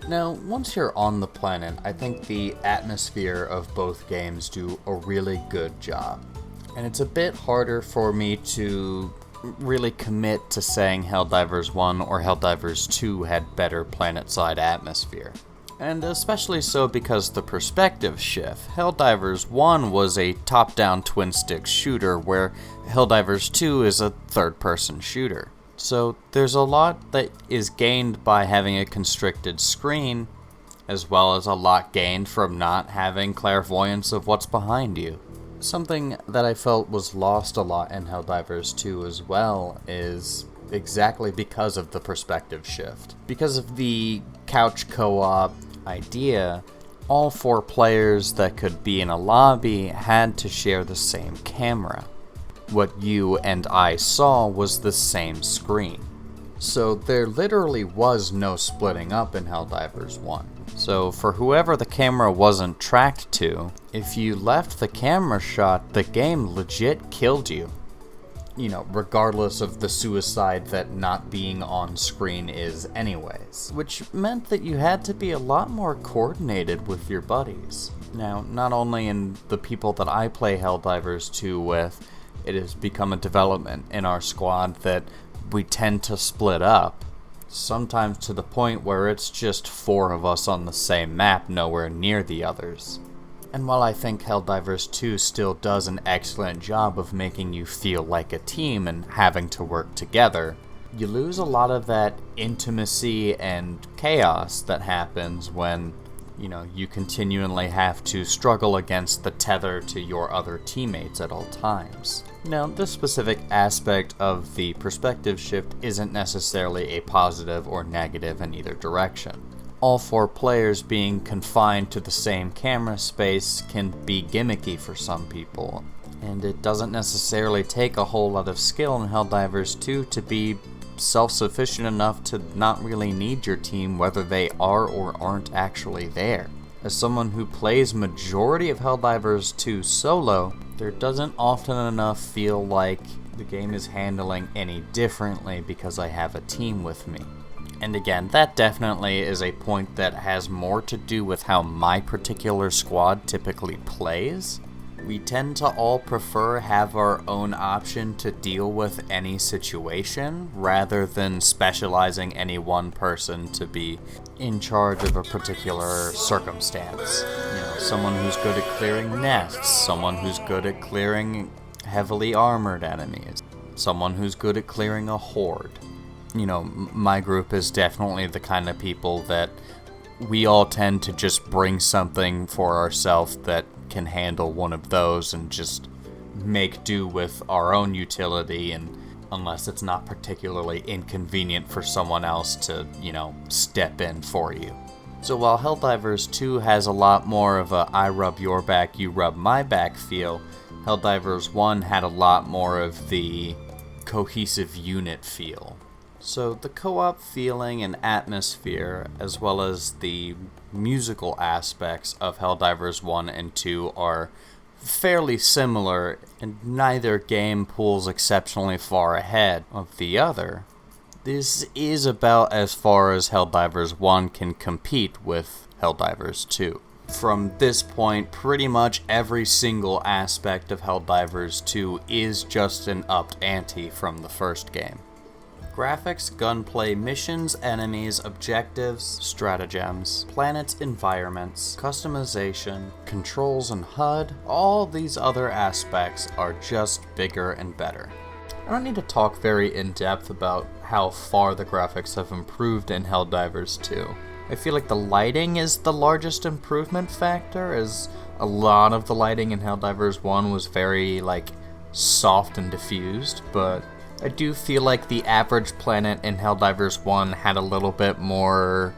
Now, once you're on the planet, I think the atmosphere of both games do a really good job. And it's a bit harder for me to really commit to saying Helldivers 1 or Helldivers 2 had better planet-side atmosphere. And especially so because the perspective shift. Helldivers 1 was a top-down twin-stick shooter, where Helldivers 2 is a third-person shooter. So there's a lot that is gained by having a constricted screen, as well as a lot gained from not having clairvoyance of what's behind you. Something that I felt was lost a lot in Helldivers 2 as well is exactly because of the perspective shift. Because of the couch co-op idea, all 4 players that could be in a lobby had to share the same camera. What you and I saw was the same screen. So there literally was no splitting up in Helldivers 1. So for whoever the camera wasn't tracked to, if you left the camera shot, the game legit killed you. You know, regardless of the suicide that not being on screen is anyways. Which meant that you had to be a lot more coordinated with your buddies. Now, not only in the people that I play Helldivers 2 with, it has become a development in our squad that we tend to split up, sometimes to the point where it's just 4 of us on the same map, nowhere near the others. And while I think Helldivers 2 still does an excellent job of making you feel like a team and having to work together, you lose a lot of that intimacy and chaos that happens when, you know, you continually have to struggle against the tether to your other teammates at all times. Now, this specific aspect of the perspective shift isn't necessarily a positive or negative in either direction. All 4 players being confined to the same camera space can be gimmicky for some people, and it doesn't necessarily take a whole lot of skill in Helldivers 2 to be self-sufficient enough to not really need your team whether they are or aren't actually there. As someone who plays majority of Helldivers 2 solo, there doesn't often enough feel like the game is handling any differently because I have a team with me. And again, that definitely is a point that has more to do with how my particular squad typically plays. We tend to all prefer have our own option to deal with any situation, rather than specializing any one person to be in charge of a particular circumstance. You know, someone who's good at clearing nests, someone who's good at clearing heavily armored enemies, someone who's good at clearing a horde. You know, my group is definitely the kind of people that we all tend to just bring something for ourselves that can handle one of those and just make do with our own utility, and unless it's not particularly inconvenient for someone else to, you know, step in for you. So while Helldivers 2 has a lot more of a I rub your back, you rub my back feel, Helldivers 1 had a lot more of the cohesive unit feel. So the co-op feeling and atmosphere, as well as the musical aspects of Helldivers 1 and 2 are fairly similar, and neither game pulls exceptionally far ahead of the other. This is about as far as Helldivers 1 can compete with Helldivers 2. From this point, pretty much every single aspect of Helldivers 2 is just an upped ante from the first game. Graphics, gunplay, missions, enemies, objectives, stratagems, planets, environments, customization, controls and HUD, all these other aspects are just bigger and better. I don't need to talk very in-depth about how far the graphics have improved in Helldivers 2. I feel like the lighting is the largest improvement factor, as a lot of the lighting in Helldivers 1 was very, soft and diffused, but I do feel like the average planet in Helldivers 1 had a little bit more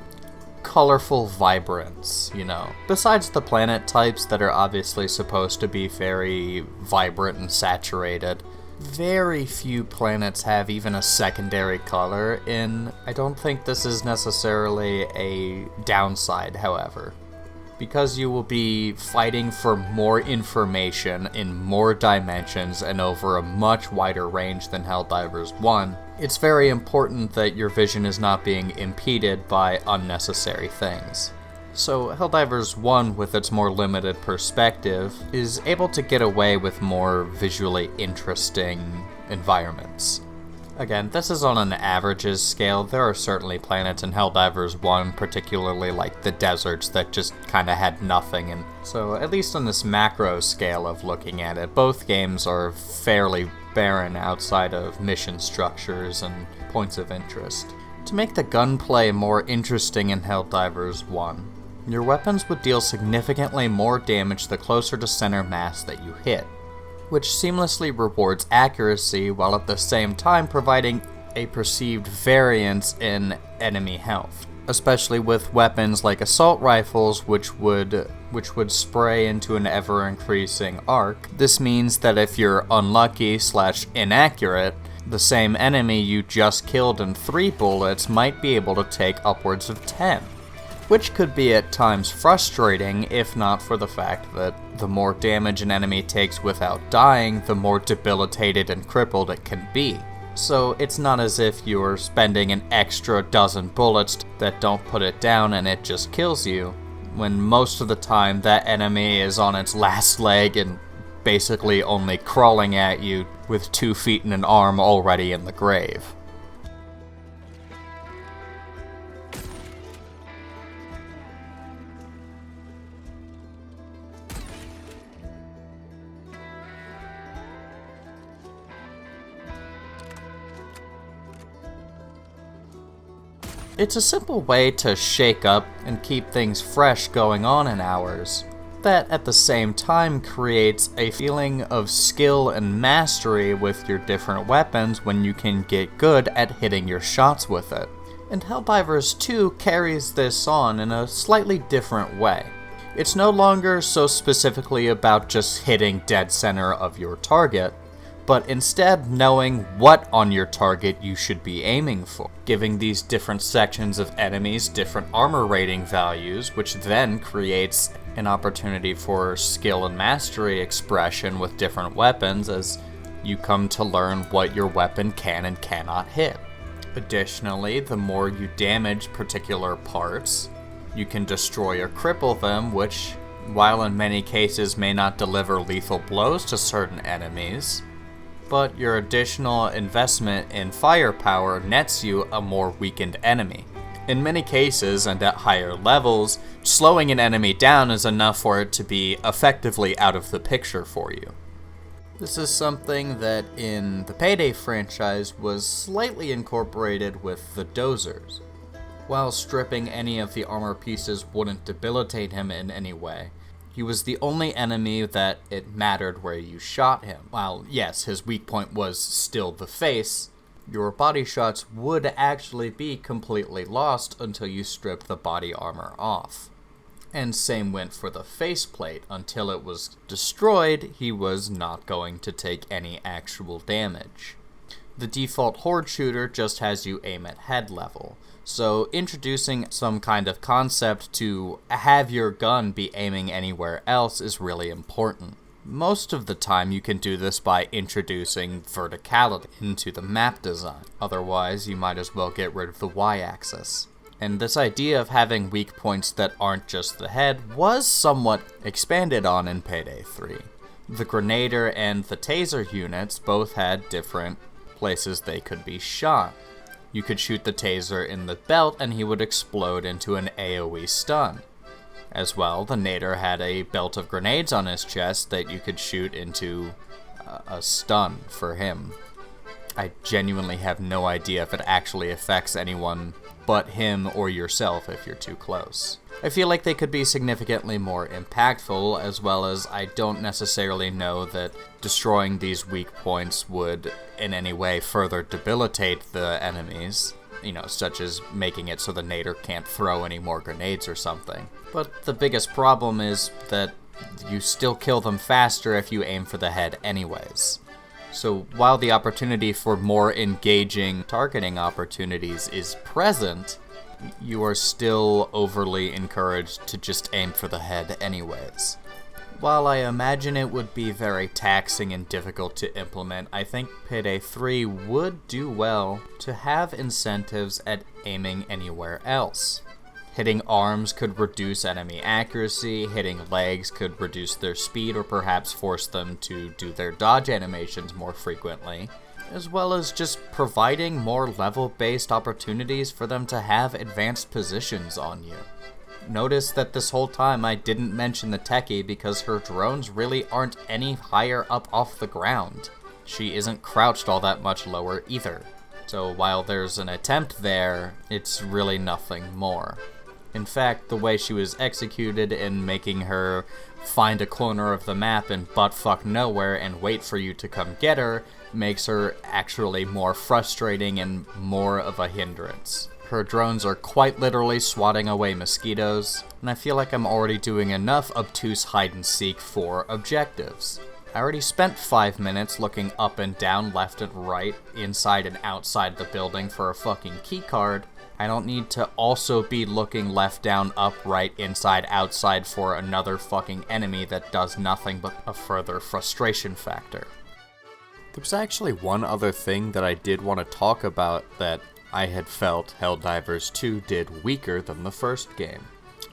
colorful vibrance, you know. Besides the planet types that are obviously supposed to be very vibrant and saturated, very few planets have even a secondary color, and I don't think this is necessarily a downside, however. Because you will be fighting for more information in more dimensions and over a much wider range than Helldivers 1, it's very important that your vision is not being impeded by unnecessary things. So Helldivers 1, with its more limited perspective, is able to get away with more visually interesting environments. Again, this is on an averages scale. There are certainly planets in Helldivers 1, particularly like the deserts, that just kinda had nothing, and so at least on this macro scale of looking at it, both games are fairly barren outside of mission structures and points of interest. To make the gunplay more interesting in Helldivers 1, your weapons would deal significantly more damage the closer to center mass that you hit, which seamlessly rewards accuracy while at the same time providing a perceived variance in enemy health. Especially with weapons like assault rifles, which would spray into an ever-increasing arc. This means that if you're unlucky/inaccurate, the same enemy you just killed in 3 bullets might be able to take upwards of 10. Which could be at times frustrating, if not for the fact that the more damage an enemy takes without dying, the more debilitated and crippled it can be. So it's not as if you're spending an extra dozen bullets that don't put it down and it just kills you, when most of the time that enemy is on its last leg and basically only crawling at you with 2 feet and an arm already in the grave. It's a simple way to shake up and keep things fresh going on in hours, that at the same time creates a feeling of skill and mastery with your different weapons when you can get good at hitting your shots with it. And Helldivers 2 carries this on in a slightly different way. It's no longer so specifically about just hitting dead center of your target, but instead knowing what on your target you should be aiming for, giving these different sections of enemies different armor rating values, which then creates an opportunity for skill and mastery expression with different weapons as you come to learn what your weapon can and cannot hit. Additionally, the more you damage particular parts, you can destroy or cripple them, which, while in many cases may not deliver lethal blows to certain enemies, but your additional investment in firepower nets you a more weakened enemy. In many cases, and at higher levels, slowing an enemy down is enough for it to be effectively out of the picture for you. This is something that in the Payday franchise was slightly incorporated with the dozers. While stripping any of the armor pieces wouldn't debilitate him in any way, he was the only enemy that it mattered where you shot him. While, yes, his weak point was still the face, your body shots would actually be completely lost until you stripped the body armor off. And same went for the faceplate. Until it was destroyed, he was not going to take any actual damage. The default horde shooter just has you aim at head level, so introducing some kind of concept to have your gun be aiming anywhere else is really important. Most of the time you can do this by introducing verticality into the map design, otherwise you might as well get rid of the Y-axis. And this idea of having weak points that aren't just the head was somewhat expanded on in Payday 3. The Grenadier and the Taser units both had different places they could be shot. You could shoot the Taser in the belt and he would explode into an AoE stun. As well, the Nader had a belt of grenades on his chest that you could shoot into a stun for him. I genuinely have no idea if it actually affects anyone but him or yourself if you're too close. I feel like they could be significantly more impactful, as well as I don't necessarily know that destroying these weak points would in any way further debilitate the enemies, you know, such as making it so the nader can't throw any more grenades or something. But the biggest problem is that you still kill them faster if you aim for the head anyways. So while the opportunity for more engaging targeting opportunities is present, you are still overly encouraged to just aim for the head anyways. While I imagine it would be very taxing and difficult to implement, I think Payday 3 would do well to have incentives at aiming anywhere else. Hitting arms could reduce enemy accuracy, hitting legs could reduce their speed or perhaps force them to do their dodge animations more frequently, as well as just providing more level-based opportunities for them to have advanced positions on you. Notice that this whole time I didn't mention the techie because her drones really aren't any higher up off the ground. She isn't crouched all that much lower either. So while there's an attempt there, it's really nothing more. In fact, the way she was executed in making her find a corner of the map and buttfuck nowhere and wait for you to come get her makes her actually more frustrating and more of a hindrance. Her drones are quite literally swatting away mosquitoes, and I feel like I'm already doing enough obtuse hide-and-seek for objectives. I already spent 5 minutes looking up and down, left and right, inside and outside the building for a fucking keycard. I don't need to also be looking left, down, up, right, inside, outside for another fucking enemy that does nothing but a further frustration factor. There was actually one other thing that I did want to talk about that I had felt Helldivers 2 did weaker than the first game,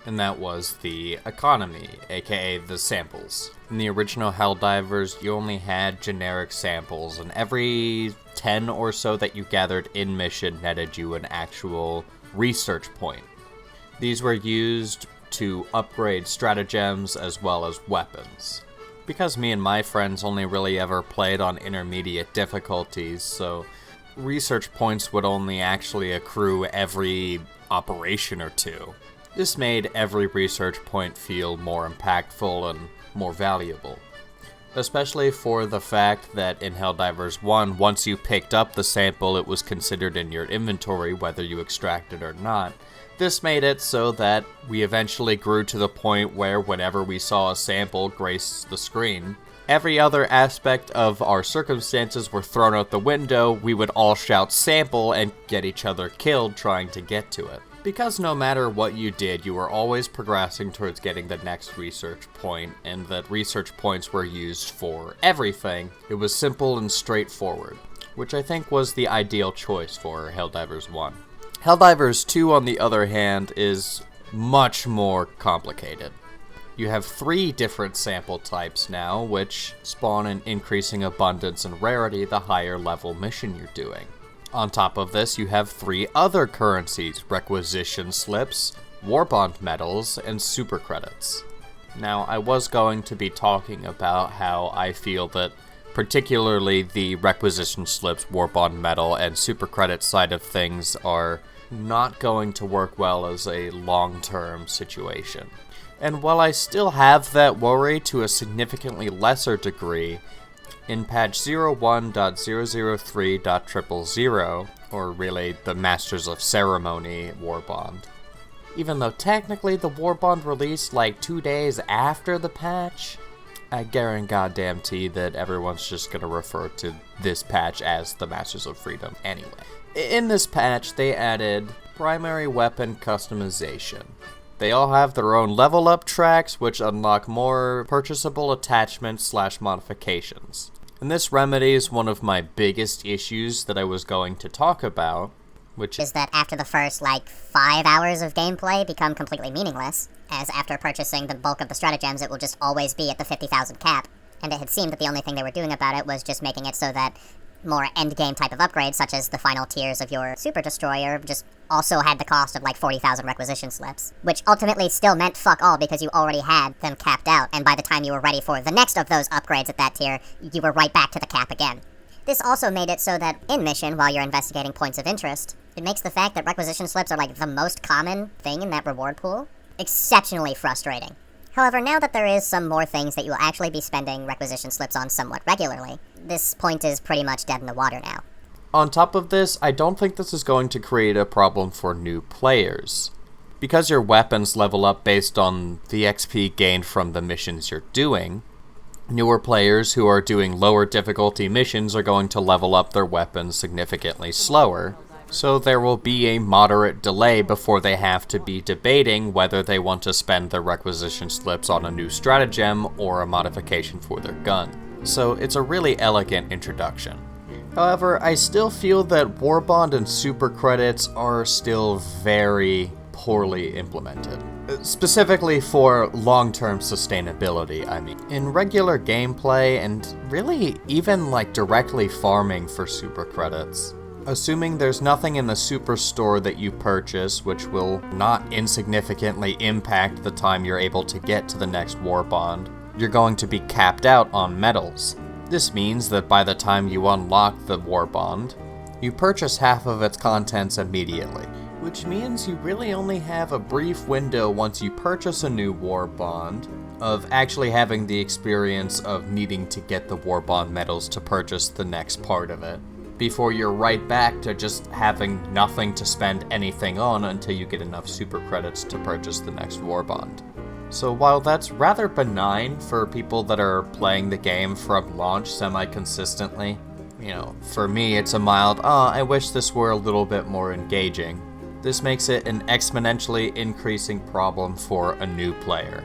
and that was the economy, aka the samples. In the original Helldivers, you only had generic samples, and every 10 or so that you gathered in mission netted you an actual research point. These were used to upgrade stratagems as well as weapons. Because me and my friends only really ever played on intermediate difficulties, so research points would only actually accrue every operation or two. This made every research point feel more impactful and more valuable. Especially for the fact that in Helldivers 1, once you picked up the sample, it was considered in your inventory whether you extracted or not. This made it so that we eventually grew to the point where whenever we saw a sample grace the screen, every other aspect of our circumstances were thrown out the window, we would all shout sample and get each other killed trying to get to it. Because no matter what you did, you were always progressing towards getting the next research point, and that research points were used for everything. It was simple and straightforward, which I think was the ideal choice for Helldivers 1. Helldivers 2, on the other hand, is much more complicated. You have 3 different sample types now, which spawn an increasing abundance and rarity the higher level mission you're doing. On top of this, you have 3 other currencies: requisition slips, war bond medals, and super credits. Now, I was going to be talking about how I feel that particularly the requisition slips, war bond medal, and super credit side of things are not going to work well as a long-term situation. And while I still have that worry to a significantly lesser degree, in patch 01.003.000, or really the Masters of Ceremony Warbond, even though technically the Warbond released like 2 days after the patch, I guarantee that everyone's just going to refer to this patch as the Masters of Freedom anyway. In this patch, they added primary weapon customization. They all have their own level up tracks, which unlock more purchasable attachments / modifications. And this remedies one of my biggest issues that I was going to talk about, which is that after the first, 5 hours of gameplay become completely meaningless, as after purchasing the bulk of the stratagems, it will just always be at the 50,000 cap. And it had seemed that the only thing they were doing about it was just making it so that more endgame type of upgrades, such as the final tiers of your Super Destroyer, just also had the cost of 40,000 requisition slips, which ultimately still meant fuck all because you already had them capped out, and by the time you were ready for the next of those upgrades at that tier, you were right back to the cap again. This also made it so that in mission, while you're investigating points of interest, it makes the fact that requisition slips are the most common thing in that reward pool exceptionally frustrating. However, now that there is some more things that you will actually be spending requisition slips on somewhat regularly, this point is pretty much dead in the water now. On top of this, I don't think this is going to create a problem for new players. Because your weapons level up based on the XP gained from the missions you're doing, newer players who are doing lower difficulty missions are going to level up their weapons significantly slower, so there will be a moderate delay before they have to be debating whether they want to spend their requisition slips on a new stratagem or a modification for their gun. So it's a really elegant introduction. However, I still feel that Warbond and super credits are still very poorly implemented. Specifically for long-term sustainability, I mean. In regular gameplay, and really even like directly farming for super credits, assuming there's nothing in the superstore that you purchase which will not insignificantly impact the time you're able to get to the next Warbond, you're going to be capped out on medals. This means that by the time you unlock the Warbond, you purchase half of its contents immediately, which means you really only have a brief window once you purchase a new Warbond of actually having the experience of needing to get the Warbond medals to purchase the next part of it, before you're right back to just having nothing to spend anything on until you get enough super credits to purchase the next Warbond. So while that's rather benign for people that are playing the game from launch semi-consistently, you know, for me it's a mild, I wish this were a little bit more engaging. This makes it an exponentially increasing problem for a new player.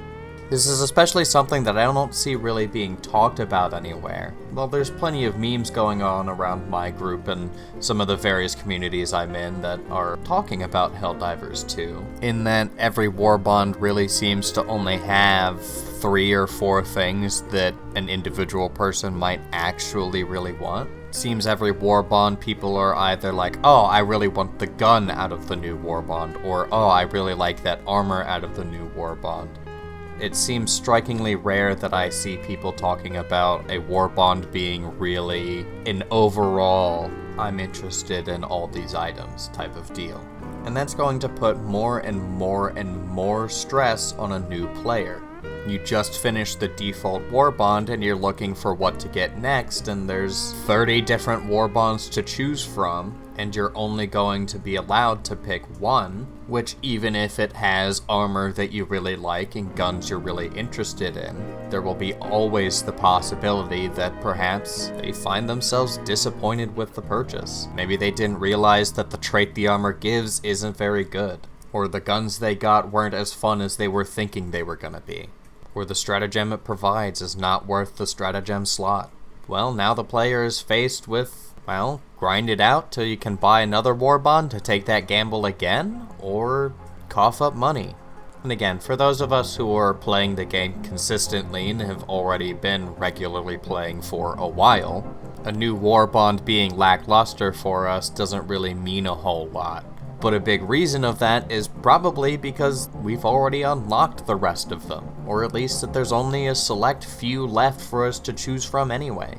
This is especially something that I don't see really being talked about anywhere. Well, there's plenty of memes going on around my group and some of the various communities I'm in that are talking about Helldivers 2, in that every Warbond really seems to only have 3 or 4 things that an individual person might actually really want. Seems every Warbond people are either like, oh, I really want the gun out of the new Warbond, or oh, I really like that armor out of the new Warbond. It seems strikingly rare that I see people talking about a Warbond being really an overall, I'm interested in all these items type of deal. And that's going to put more and more and more stress on a new player. You just finished the default Warbond and you're looking for what to get next, and there's 30 different Warbonds to choose from, and you're only going to be allowed to pick one, which even if it has armor that you really like and guns you're really interested in, there will be always the possibility that perhaps they find themselves disappointed with the purchase. Maybe they didn't realize that the trait the armor gives isn't very good, or the guns they got weren't as fun as they were thinking they were gonna be, or the stratagem it provides is not worth the stratagem slot. Well, now the player is faced with, well, grind it out till you can buy another Warbond to take that gamble again, or cough up money. And again, for those of us who are playing the game consistently and have already been regularly playing for a while, a new Warbond being lackluster for us doesn't really mean a whole lot. But a big reason of that is probably because we've already unlocked the rest of them, or at least that there's only a select few left for us to choose from anyway.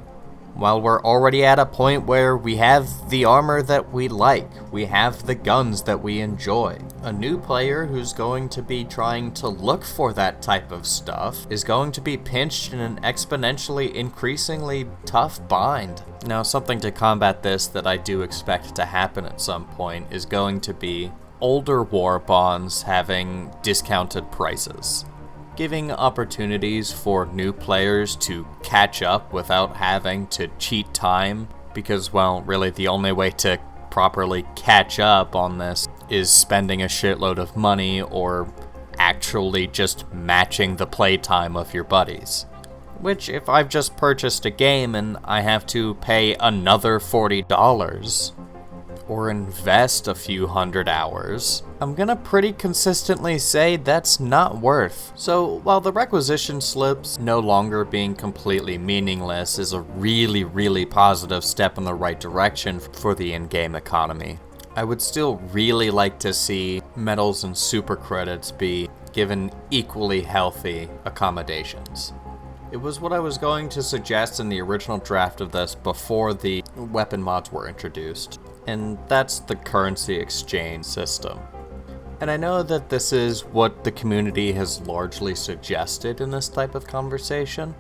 While we're already at a point where we have the armor that we like, we have the guns that we enjoy, a new player who's going to be trying to look for that type of stuff is going to be pinched in an exponentially increasingly tough bind. Now, something to combat this that I do expect to happen at some point is going to be older Warbonds having discounted prices, giving opportunities for new players to catch up without having to cheat time, because, well, really the only way to properly catch up on this is spending a shitload of money or actually just matching the playtime of your buddies. Which, if I've just purchased a game and I have to pay another $40, or invest a few hundred hours, I'm gonna pretty consistently say that's not worth. So while the requisition slips no longer being completely meaningless is a really, really positive step in the right direction for the in-game economy, I would still really like to see medals and super credits be given equally healthy accommodations. It was what I was going to suggest in the original draft of this before the weapon mods were introduced, and that's the currency exchange system. And I know that this is what the community has largely suggested in this type of conversation,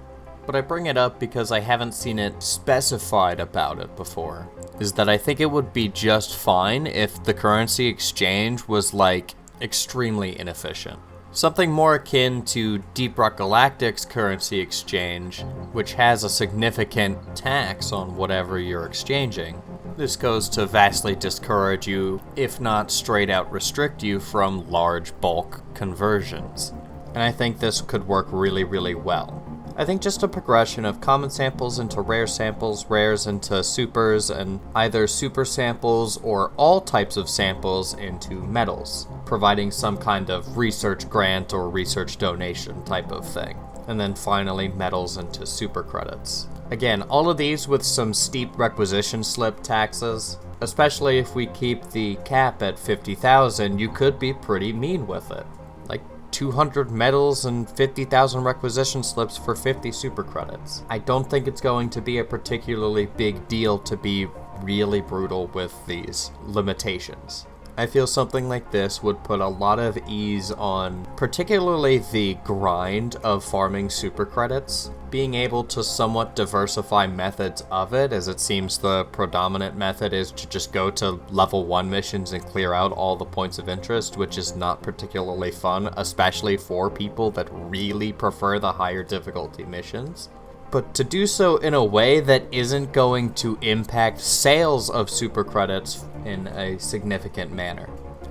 but I bring it up because I haven't seen it specified about it before, is that I think it would be just fine if the currency exchange was, like, extremely inefficient. Something more akin to Deep Rock Galactic's currency exchange, which has a significant tax on whatever you're exchanging. This goes to vastly discourage you, if not straight out restrict you from large bulk conversions. And I think this could work really, really well. I think just a progression of common samples into rare samples, rares into supers, and either super samples or all types of samples into medals, providing some kind of research grant or research donation type of thing. And then finally medals into super credits. Again, all of these with some steep requisition slip taxes. Especially if we keep the cap at 50,000, you could be pretty mean with it. Like 200 medals and 50,000 requisition slips for 50 super credits. I don't think it's going to be a particularly big deal to be really brutal with these limitations. I feel something like this would put a lot of ease on particularly the grind of farming super credits, being able to somewhat diversify methods of it, as it seems the predominant method is to just go to level 1 missions and clear out all the points of interest, which is not particularly fun, especially for people that really prefer the higher difficulty missions. But to do so in a way that isn't going to impact sales of super credits in a significant manner.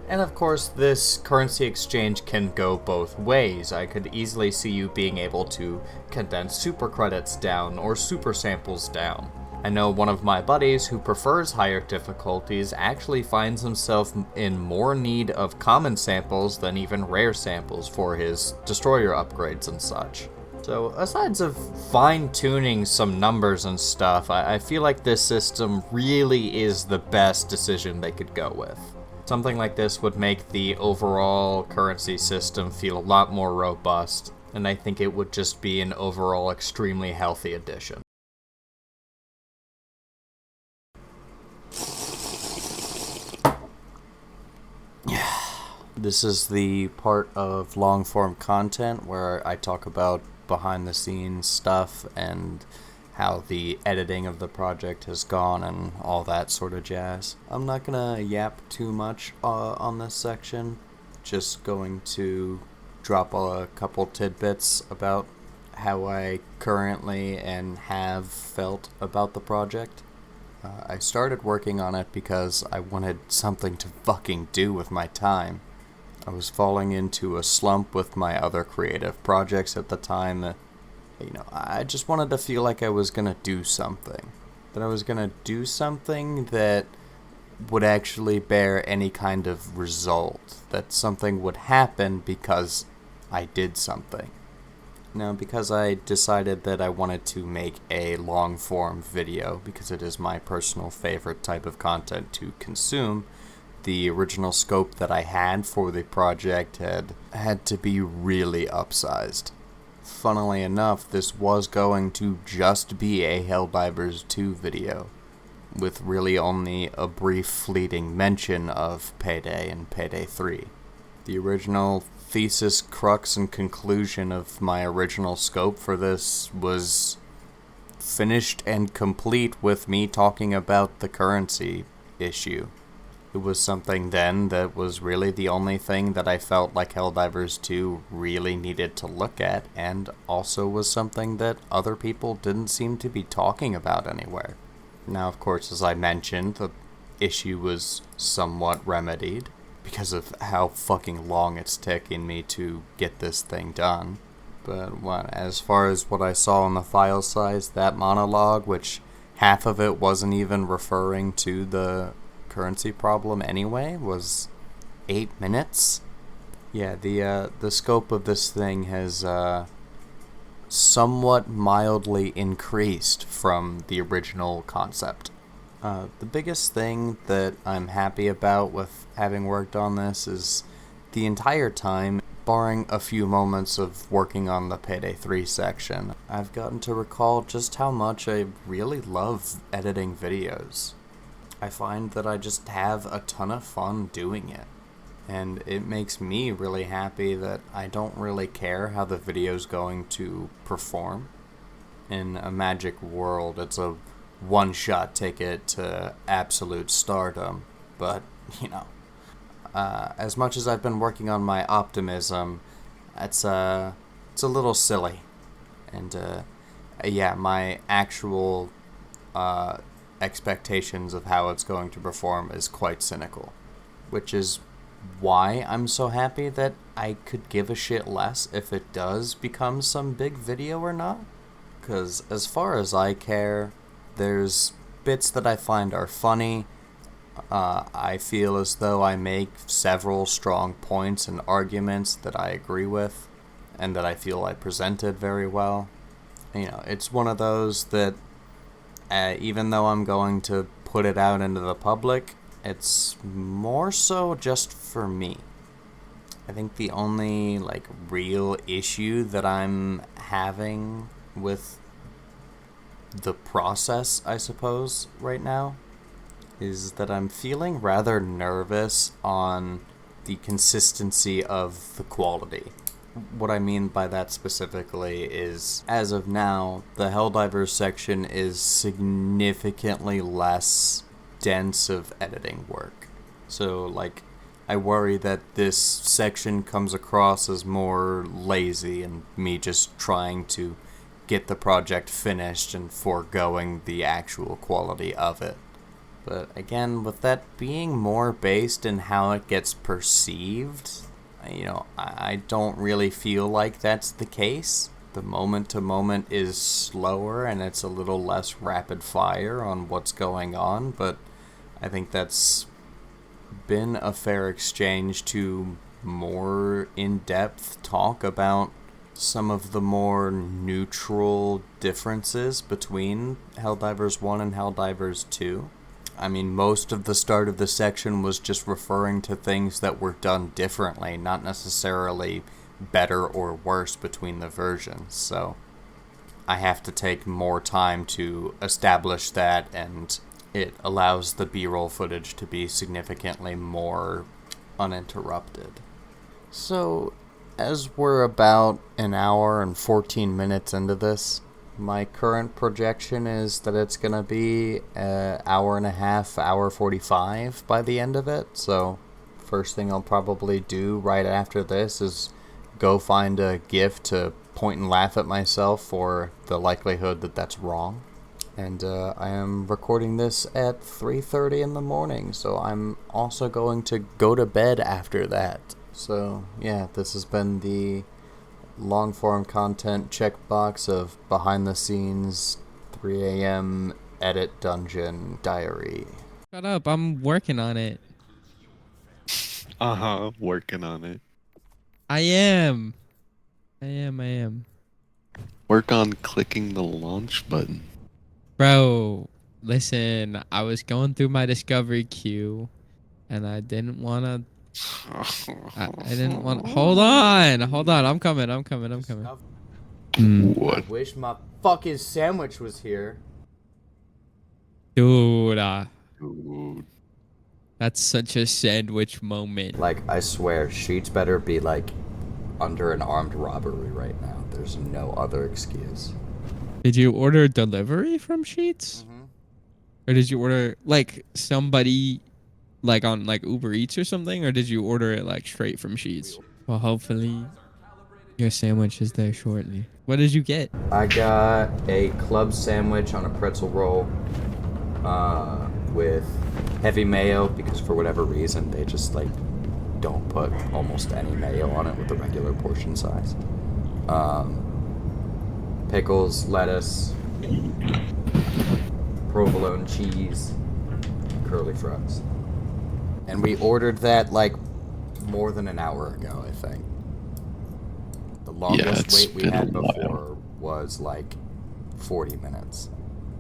And of course, this currency exchange can go both ways. I could easily see you being able to condense super credits down or super samples down. I know one of my buddies who prefers higher difficulties actually finds himself in more need of common samples than even rare samples for his destroyer upgrades and such. So, aside of fine-tuning some numbers and stuff, I feel like this system really is the best decision they could go with. Something like this would make the overall currency system feel a lot more robust, and I think it would just be an overall extremely healthy addition. This is the part of long-form content where I talk about behind-the-scenes stuff and how the editing of the project has gone and all that sort of jazz. I'm not gonna yap too much on this section, just going to drop a couple tidbits about how I currently and have felt about the project. I started working on it because I wanted something to fucking do with my time. I was falling into a slump with my other creative projects at the time. I just wanted to feel like I was gonna do something. That I was gonna do something that would actually bear any kind of result. That something would happen because I did something. Now, because I decided that I wanted to make a long-form video, because it is my personal favorite type of content to consume, the original scope that I had for the project had to be really upsized. Funnily enough, this was going to just be a Helldivers 2 video, with really only a brief fleeting mention of Payday and Payday 3. The original thesis, crux, and conclusion of my original scope for this was finished and complete with me talking about the currency issue. It was something then that was really the only thing that I felt like Helldivers 2 really needed to look at, and also was something that other people didn't seem to be talking about anywhere. Now, of course, as I mentioned, the issue was somewhat remedied because of how fucking long it's taking me to get this thing done. But as far as what I saw in the file size, that monologue, which half of it wasn't even referring to the currency problem anyway, was 8 minutes. Yeah, the scope of this thing has somewhat mildly increased from the original concept. The biggest thing that I'm happy about with having worked on this is the entire time, barring a few moments of working on the Payday 3 section, I've gotten to recall just how much I really love editing videos. I find that I just have a ton of fun doing it. And it makes me really happy that I don't really care how the video's going to perform. In a magic world, it's a one-shot ticket to absolute stardom. But, you know, as much as I've been working on my optimism, it's a little silly. And, yeah, my actual expectations of how it's going to perform is quite cynical. Which is why I'm so happy that I could give a shit less if it does become some big video or not. Because as far as I care, there's bits that I find are funny. I feel as though I make several strong points and arguments that I agree with, and that I feel I presented very well. You know, it's one of those that, even though I'm going to put it out into the public, it's more so just for me. I think the only, like, real issue that I'm having with the process, I suppose, right now, is that I'm feeling rather nervous on the consistency of the quality. What I mean by that specifically is, as of now, the Helldivers section is significantly less dense of editing work. So, like, I worry that this section comes across as more lazy and me just trying to get the project finished and foregoing the actual quality of it. But again, with that being more based in how it gets perceived, you know, I don't really feel like that's the case. The moment to moment is slower and it's a little less rapid fire on what's going on, but I think that's been a fair exchange to more in-depth talk about some of the more neutral differences between Helldivers 1 and Helldivers 2. I mean, most of the start of the section was just referring to things that were done differently, not necessarily better or worse between the versions, so I have to take more time to establish that, and it allows the B-roll footage to be significantly more uninterrupted. So, as we're about an hour and 14 minutes into this, my current projection is that it's gonna be an hour and a half, hour 45 by the end of it. So, first thing I'll probably do right after this is go find a GIF to point and laugh at myself for the likelihood that that's wrong. And I am recording this at 3:30 in the morning, so I'm also going to go to bed after that. So, yeah, this has been the long-form content checkbox of behind-the-scenes 3 a.m. edit dungeon diary. Shut up, I'm working on it. Working on it. I am. I am. Work on clicking the launch button. Bro, listen, I was going through my discovery queue and I didn't want to. I didn't want. Hold on, I'm coming. What? I wish my fucking sandwich was here. Dude, Dude. that's such a sandwich moment. Like, I swear, Sheets better be, like, under an armed robbery right now. There's no other excuse. Did you order delivery from Sheets? Or did you order, like, somebody, like, on, like, Uber Eats or something? Or did you order it, like, straight from Sheets? Well, hopefully your sandwich is there shortly. What did you get? I got a club sandwich on a pretzel roll with heavy mayo, because for whatever reason they just, like, don't put almost any mayo on it with the regular portion size. Pickles, lettuce, provolone cheese, curly fries. And we ordered that, like, more than an hour ago, I think. The longest wait we had before was, like, 40 minutes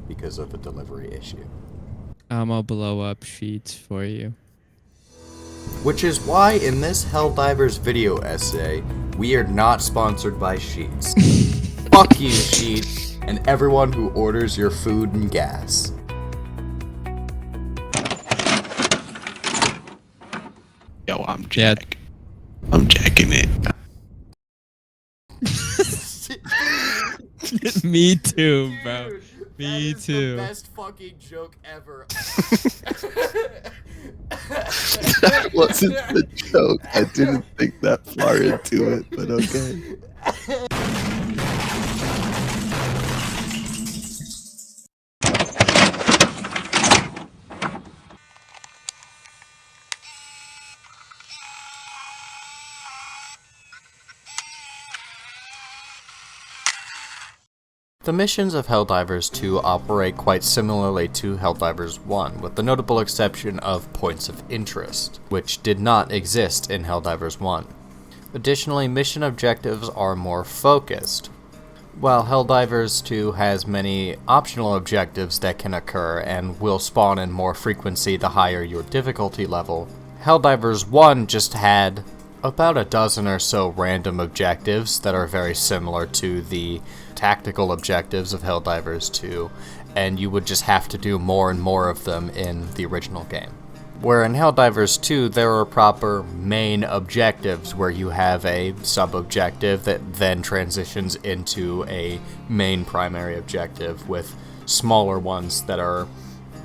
because of a delivery issue. I'm gonna blow up Sheets for you. Which is why in this Helldivers video essay, we are not sponsored by Sheets. Fuck you, Sheets, and everyone who orders your food and gas. Yo, I'm Jack. I'm jacking it. Me too, bro. Dude, Me that is too. the best fucking joke ever. That wasn't the joke. I didn't think that far into it, but okay. The missions of Helldivers 2 operate quite similarly to Helldivers 1, with the notable exception of points of interest, which did not exist in Helldivers 1. Additionally, mission objectives are more focused. While Helldivers 2 has many optional objectives that can occur and will spawn in more frequency the higher your difficulty level, Helldivers 1 just had about a dozen or so random objectives that are very similar to the tactical objectives of Helldivers 2, and you would just have to do more and more of them in the original game. Where in Helldivers 2, there are proper main objectives where you have a sub-objective that then transitions into a main primary objective with smaller ones that are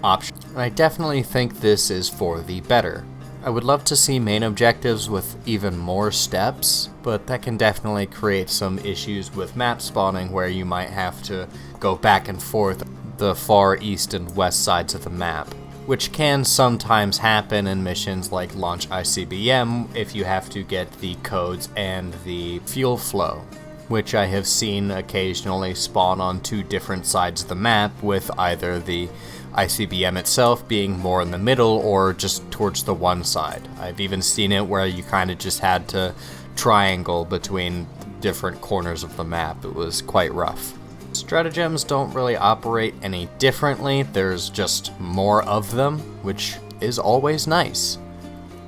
optional. And I definitely think this is for the better. I would love to see main objectives with even more steps, but that can definitely create some issues with map spawning where you might have to go back and forth the far east and west sides of the map, which can sometimes happen in missions like Launch ICBM if you have to get the codes and the fuel flow, which I have seen occasionally spawn on two different sides of the map, with either the ICBM itself being more in the middle or just towards the one side. I've even seen it where you kind of just had to triangle between different corners of the map. It was quite rough. Stratagems don't really operate any differently, there's just more of them, which is always nice.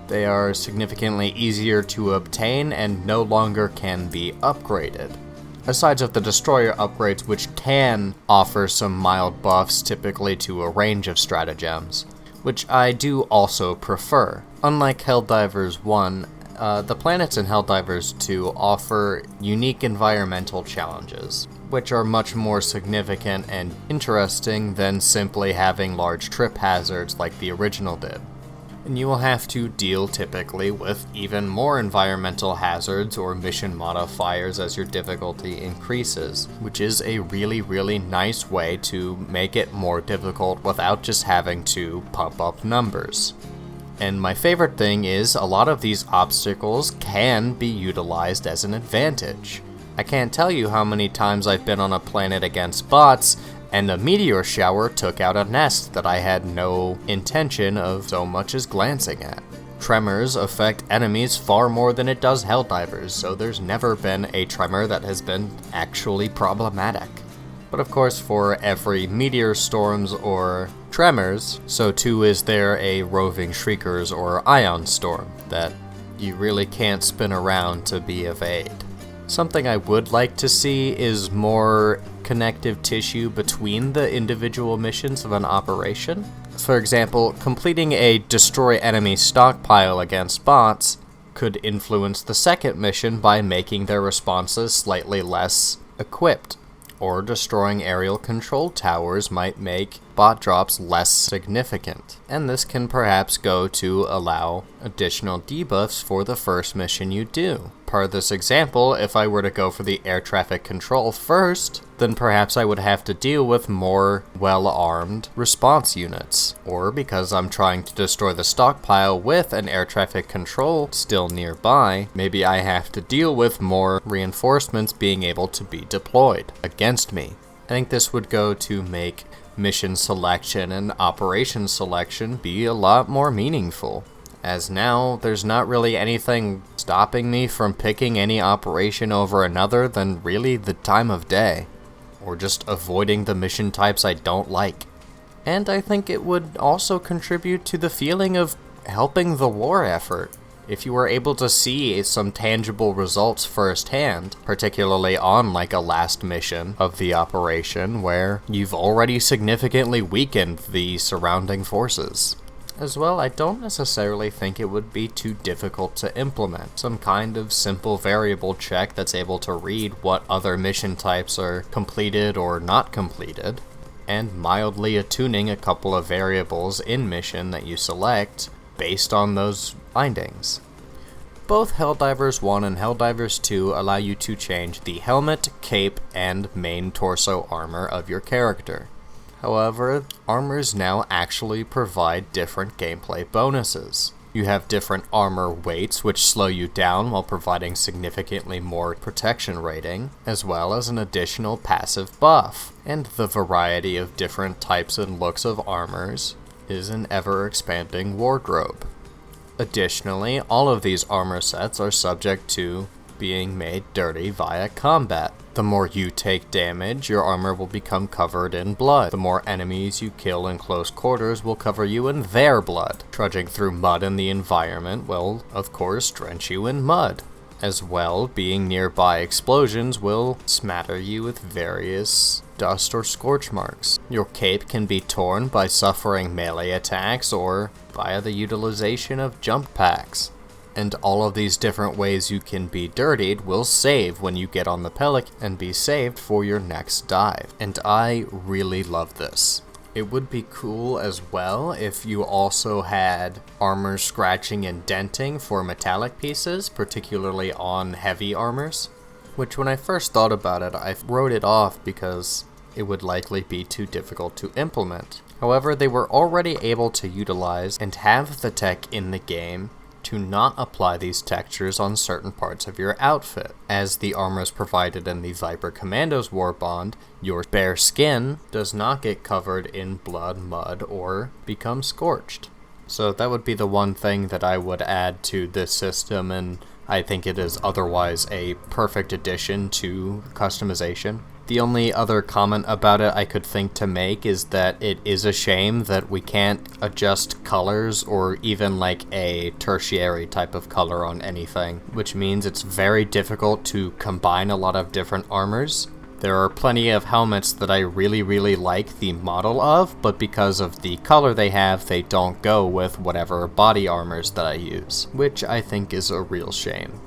They are significantly easier to obtain and no longer can be upgraded. Aside of the destroyer upgrades, which can offer some mild buffs typically to a range of stratagems, which I do also prefer. Unlike Helldivers 1, the planets in Helldivers 2 offer unique environmental challenges, which are much more significant and interesting than simply having large trip hazards like the original did. And you will have to deal typically with even more environmental hazards or mission modifiers as your difficulty increases, which is a really nice way to make it more difficult without just having to pump up numbers. And my favorite thing is a lot of these obstacles can be utilized as an advantage. I can't tell you how many times I've been on a planet against bots and a meteor shower took out a nest that I had no intention of so much as glancing at. Tremors affect enemies far more than it does Helldivers, so there's never been a tremor that has been actually problematic. But of course, for every meteor storms or tremors, so too is there a roving shriekers or ion storm that you really can't spin around to be of aid. Something I would like to see is more connective tissue between the individual missions of an operation. For example, completing a destroy enemy stockpile against bots could influence the second mission by making their responses slightly less equipped. Or destroying aerial control towers might make bot drops less significant, and this can perhaps go to allow additional debuffs for the first mission you do. Per this example, if I were to go for the air traffic control first, then perhaps I would have to deal with more well-armed response units. Or because I'm trying to destroy the stockpile with an air traffic control still nearby, maybe I have to deal with more reinforcements being able to be deployed against me. I think this would go to make mission selection and operation selection be a lot more meaningful, as now there's not really anything stopping me from picking any operation over another than really the time of day, or just avoiding the mission types I don't like. And I think it would also contribute to the feeling of helping the war effort. If you were able to see some tangible results firsthand, particularly on like a last mission of the operation where you've already significantly weakened the surrounding forces. As well, I don't necessarily think it would be too difficult to implement. Some kind of simple variable check that's able to read what other mission types are completed or not completed, and mildly attuning a couple of variables in mission that you select based on those findings. Both Helldivers 1 and Helldivers 2 allow you to change the helmet, cape, and main torso armor of your character. However, armors now actually provide different gameplay bonuses. You have different armor weights, which slow you down while providing significantly more protection rating, as well as an additional passive buff. And the variety of different types and looks of armors is an ever-expanding wardrobe. Additionally, all of these armor sets are subject to being made dirty via combat. The more you take damage, your armor will become covered in blood. The more enemies you kill in close quarters will cover you in their blood. Trudging through mud in the environment will, of course, drench you in mud. As well, being nearby explosions will smatter you with various dust or scorch marks. Your cape can be torn by suffering melee attacks or via the utilization of jump packs. And all of these different ways you can be dirtied will save when you get on the Pelican and be saved for your next dive. And I really love this. It would be cool as well if you also had armor scratching and denting for metallic pieces, particularly on heavy armors. Which when I first thought about it, I wrote it off because it would likely be too difficult to implement. However, they were already able to utilize and have the tech in the game to not apply these textures on certain parts of your outfit. As the armors provided in the Viper Commandos War Bond, your bare skin does not get covered in blood, mud, or become scorched. So that would be the one thing that I would add to this system, and I think it is otherwise a perfect addition to customization. The only other comment about it I could think to make is that it is a shame that we can't adjust colors or even like a tertiary type of color on anything, which means it's very difficult to combine a lot of different armors. There are plenty of helmets that I really like the model of, but because of the color they have, they don't go with whatever body armors that I use, which I think is a real shame.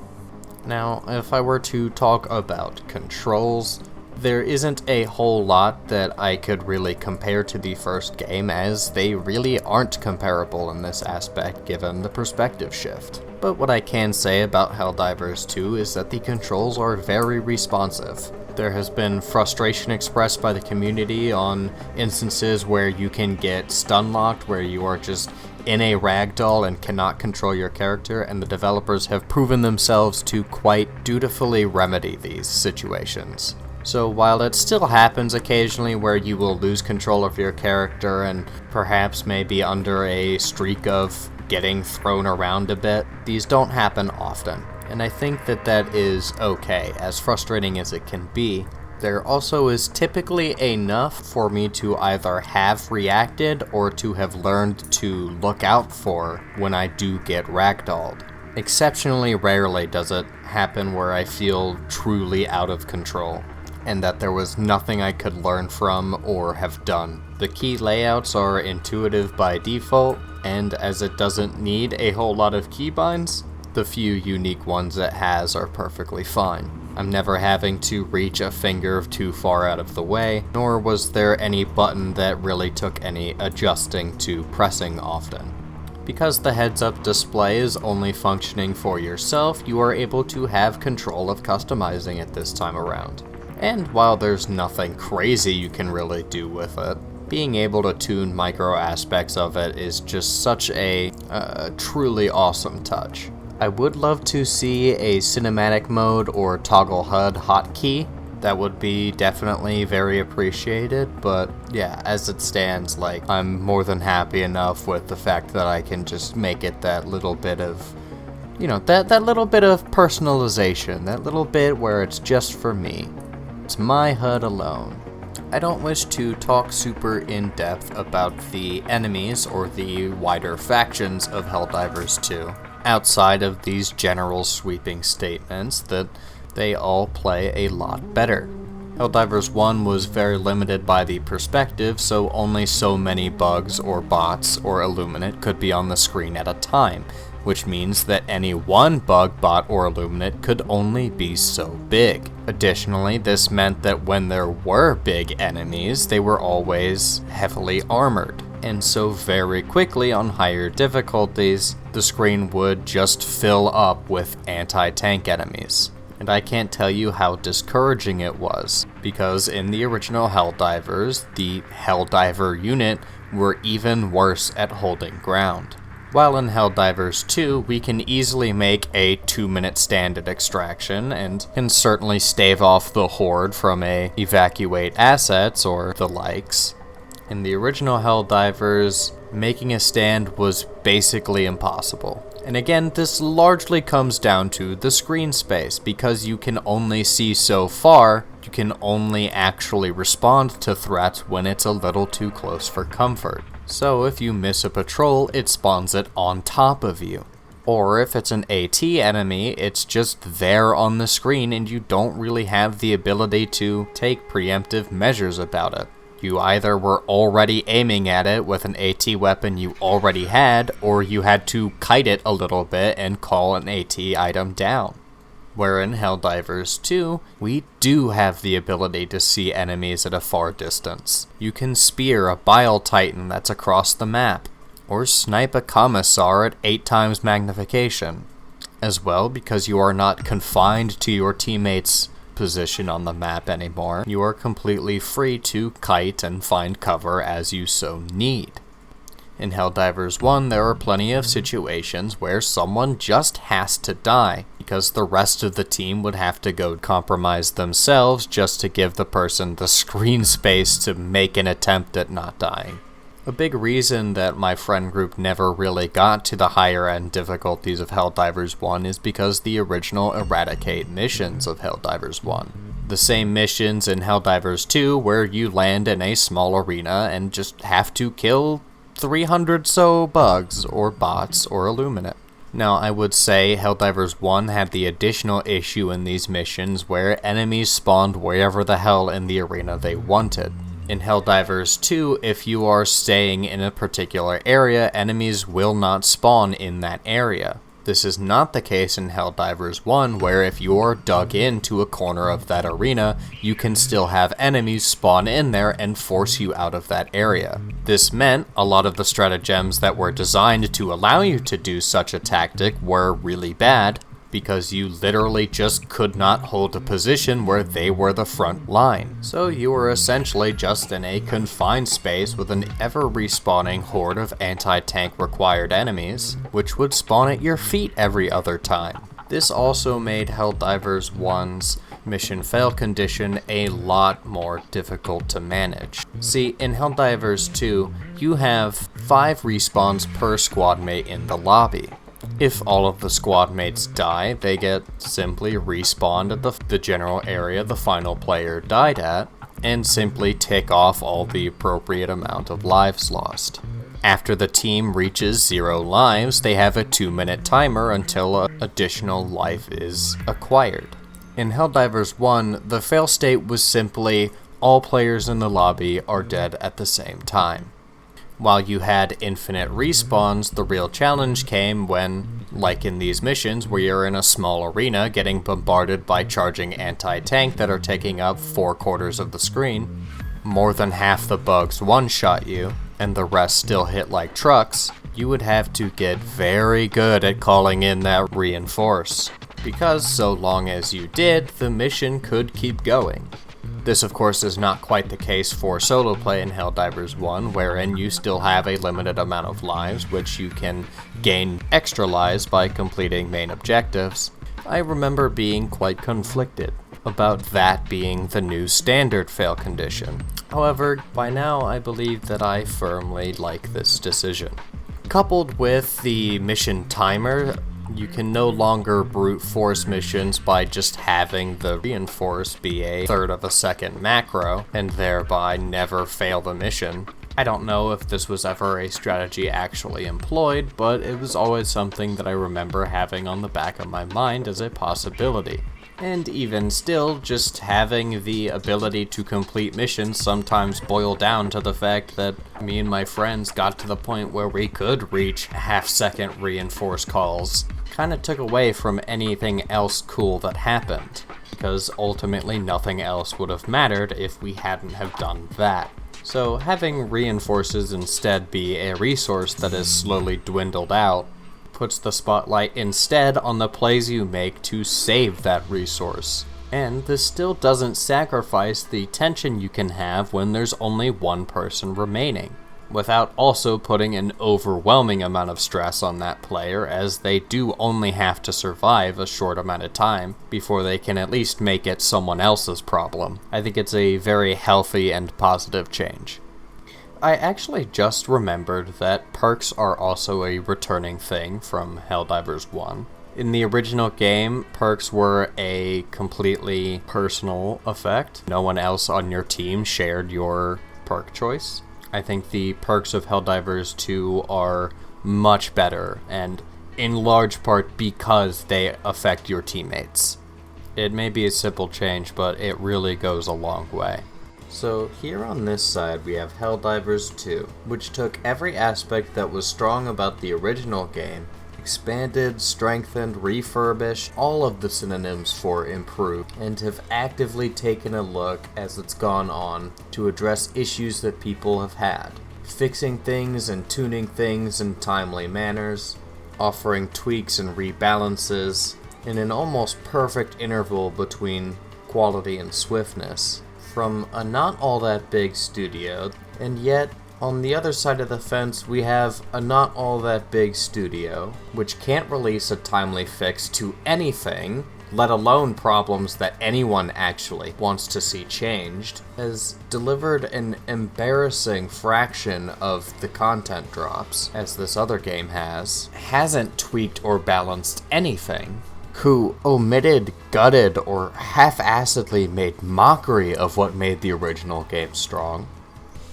Now, if I were to talk about controls, there isn't a whole lot that I could really compare to the first game, as they really aren't comparable in this aspect given the perspective shift. But what I can say about Helldivers 2 is that the controls are very responsive. There has been frustration expressed by the community on instances where you can get stun locked, where you are just in a ragdoll and cannot control your character, and the developers have proven themselves to quite dutifully remedy these situations. So while it still happens occasionally where you will lose control of your character and perhaps maybe under a streak of getting thrown around a bit, these don't happen often. And I think that that is okay, as frustrating as it can be. There also is typically enough for me to either have reacted or to have learned to look out for when I do get ragdolled. Exceptionally rarely does it happen where I feel truly out of control, and that there was nothing I could learn from or have done. The key layouts are intuitive by default, and as it doesn't need a whole lot of keybinds, the few unique ones it has are perfectly fine. I'm never having to reach a finger too far out of the way, nor was there any button that really took any adjusting to pressing often. Because the heads-up display is only functioning for yourself, you are able to have control of customizing it this time around. And while there's nothing crazy you can really do with it, being able to tune micro aspects of it is just such a truly awesome touch. I would love to see a cinematic mode or toggle HUD hotkey. That would be definitely very appreciated, but yeah, as it stands, like, I'm more than happy enough with the fact that I can just make it that little bit of, you know, that little bit of personalization, that little bit where it's just for me. It's my HUD alone. I don't wish to talk super in-depth about the enemies or the wider factions of Helldivers 2, outside of these general sweeping statements that they all play a lot better. Helldivers 1 was very limited by the perspective, so only so many bugs or bots or Illuminate could be on the screen at a time, which means that any one bug, bot, or Illuminate could only be so big. Additionally, this meant that when there were big enemies, they were always heavily armored, and so very quickly on higher difficulties, the screen would just fill up with anti-tank enemies. And I can't tell you how discouraging it was, because in the original Helldivers, the Helldiver unit were even worse at holding ground. While in Helldivers 2, we can easily make a 2-minute stand at extraction, and can certainly stave off the horde from a evacuate assets or the likes. In the original Helldivers, making a stand was basically impossible. And again, this largely comes down to the screen space, because you can only see so far, you can only actually respond to threats when it's a little too close for comfort. So if you miss a patrol, it spawns it on top of you. Or if it's an AT enemy, it's just there on the screen and you don't really have the ability to take preemptive measures about it. You either were already aiming at it with an AT weapon you already had, or you had to kite it a little bit and call an AT item down. Where in Helldivers 2, we do have the ability to see enemies at a far distance. You can spear a Bile Titan that's across the map, or snipe a Commissar at 8 times magnification. As well, because you are not confined to your teammates' position on the map anymore, you are completely free to kite and find cover as you so need. In Helldivers 1, there are plenty of situations where someone just has to die, because the rest of the team would have to go compromise themselves just to give the person the screen space to make an attempt at not dying. A big reason that my friend group never really got to the higher end difficulties of Helldivers 1 is because the original Eradicate missions of Helldivers 1. The same missions in Helldivers 2 where you land in a small arena and just have to kill 300 so bugs or bots or Illuminate. Now, I would say Helldivers 1 had the additional issue in these missions where enemies spawned wherever the hell in the arena they wanted. In Helldivers 2, if you are staying in a particular area, enemies will not spawn in that area. This is not the case in Helldivers 1, where if you're dug into a corner of that arena, you can still have enemies spawn in there and force you out of that area. This meant a lot of the stratagems that were designed to allow you to do such a tactic were really bad, because you literally just could not hold a position where they were the front line. So you were essentially just in a confined space with an ever-respawning horde of anti-tank required enemies, which would spawn at your feet every other time. This also made Helldivers 1's mission fail condition a lot more difficult to manage. See, in Helldivers 2, you have 5 respawns per squad mate in the lobby. If all of the squad mates die, they get simply respawned at the general area the final player died at, and simply tick off all the appropriate amount of lives lost. After the team reaches 0 lives, they have a 2-minute timer until an additional life is acquired. In Helldivers 1, the fail state was simply all players in the lobby are dead at the same time. While you had infinite respawns, the real challenge came when, like in these missions where you're in a small arena getting bombarded by charging anti-tank that are taking up 4/4 of the screen, more than half the bugs one-shot you, and the rest still hit like trucks, you would have to get very good at calling in that reinforce, because so long as you did, the mission could keep going. This, of course, is not quite the case for solo play in Helldivers 1, wherein you still have a limited amount of lives, which you can gain extra lives by completing main objectives. I remember being quite conflicted about that being the new standard fail condition. However, by now I believe that I firmly like this decision. Coupled with the mission timer, you can no longer brute force missions by just having the reinforce be a 1/3 of a second macro, and thereby never fail the mission. I don't know if this was ever a strategy actually employed, but it was always something that I remember having on the back of my mind as a possibility. And even still, just having the ability to complete missions sometimes boil down to the fact that me and my friends got to the point where we could reach half-second reinforced calls. Kinda took away from anything else cool that happened, because ultimately nothing else would have mattered if we hadn't have done that. So having reinforces instead be a resource that is slowly dwindled out puts the spotlight instead on the plays you make to save that resource. And this still doesn't sacrifice the tension you can have when there's only one person remaining, without also putting an overwhelming amount of stress on that player, as they do only have to survive a short amount of time before they can at least make it someone else's problem. I think it's a very healthy and positive change. I actually just remembered that perks are also a returning thing from Helldivers 1. In the original game, perks were a completely personal effect. No one else on your team shared your perk choice. I think the perks of Helldivers 2 are much better, and in large part because they affect your teammates. It may be a simple change, but it really goes a long way. So here on this side we have Helldivers 2, which took every aspect that was strong about the original game, expanded, strengthened, refurbished, all of the synonyms for improved, and have actively taken a look as it's gone on to address issues that people have had, fixing things and tuning things in timely manners, offering tweaks and rebalances, in an almost perfect interval between quality and swiftness, from a not all that big studio. And yet, on the other side of the fence, we have a not all that big studio, which can't release a timely fix to anything, let alone problems that anyone actually wants to see changed, has delivered an embarrassing fraction of the content drops, as this other game has, hasn't tweaked or balanced anything, who omitted, gutted, or half-assedly made mockery of what made the original game strong,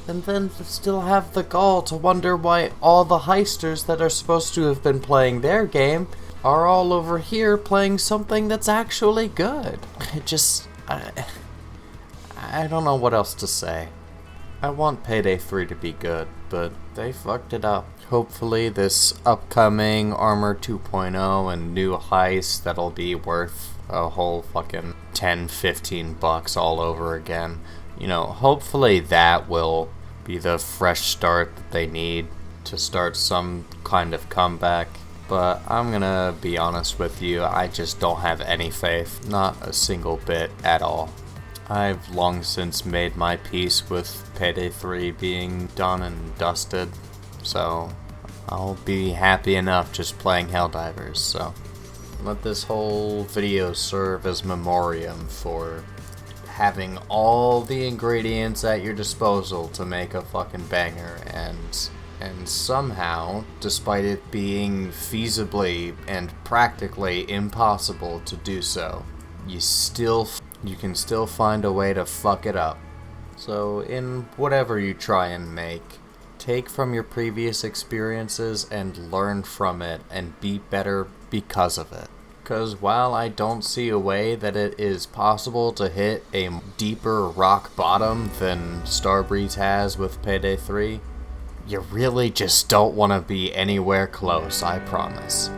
and then still have the gall to wonder why all the heisters that are supposed to have been playing their game are all over here playing something that's actually good. I don't know what else to say. I want Payday 3 to be good, but they fucked it up. Hopefully this upcoming Armor 2.0 and new Heist that'll be worth a whole fucking $10-15 all over again. You know, hopefully that will be the fresh start that they need to start some kind of comeback. But I'm gonna be honest with you, I just don't have any faith, not a single bit at all. I've long since made my peace with Payday 3 being done and dusted, so I'll be happy enough just playing Helldivers, so let this whole video serve as memoriam for having all the ingredients at your disposal to make a fucking banger, and somehow, despite it being feasibly and practically impossible to do so, you can still find a way to fuck it up. So in whatever you try and make, take from your previous experiences and learn from it and be better because of it. Because while I don't see a way that it is possible to hit a deeper rock bottom than Starbreeze has with Payday 3, you really just don't want to be anywhere close, I promise.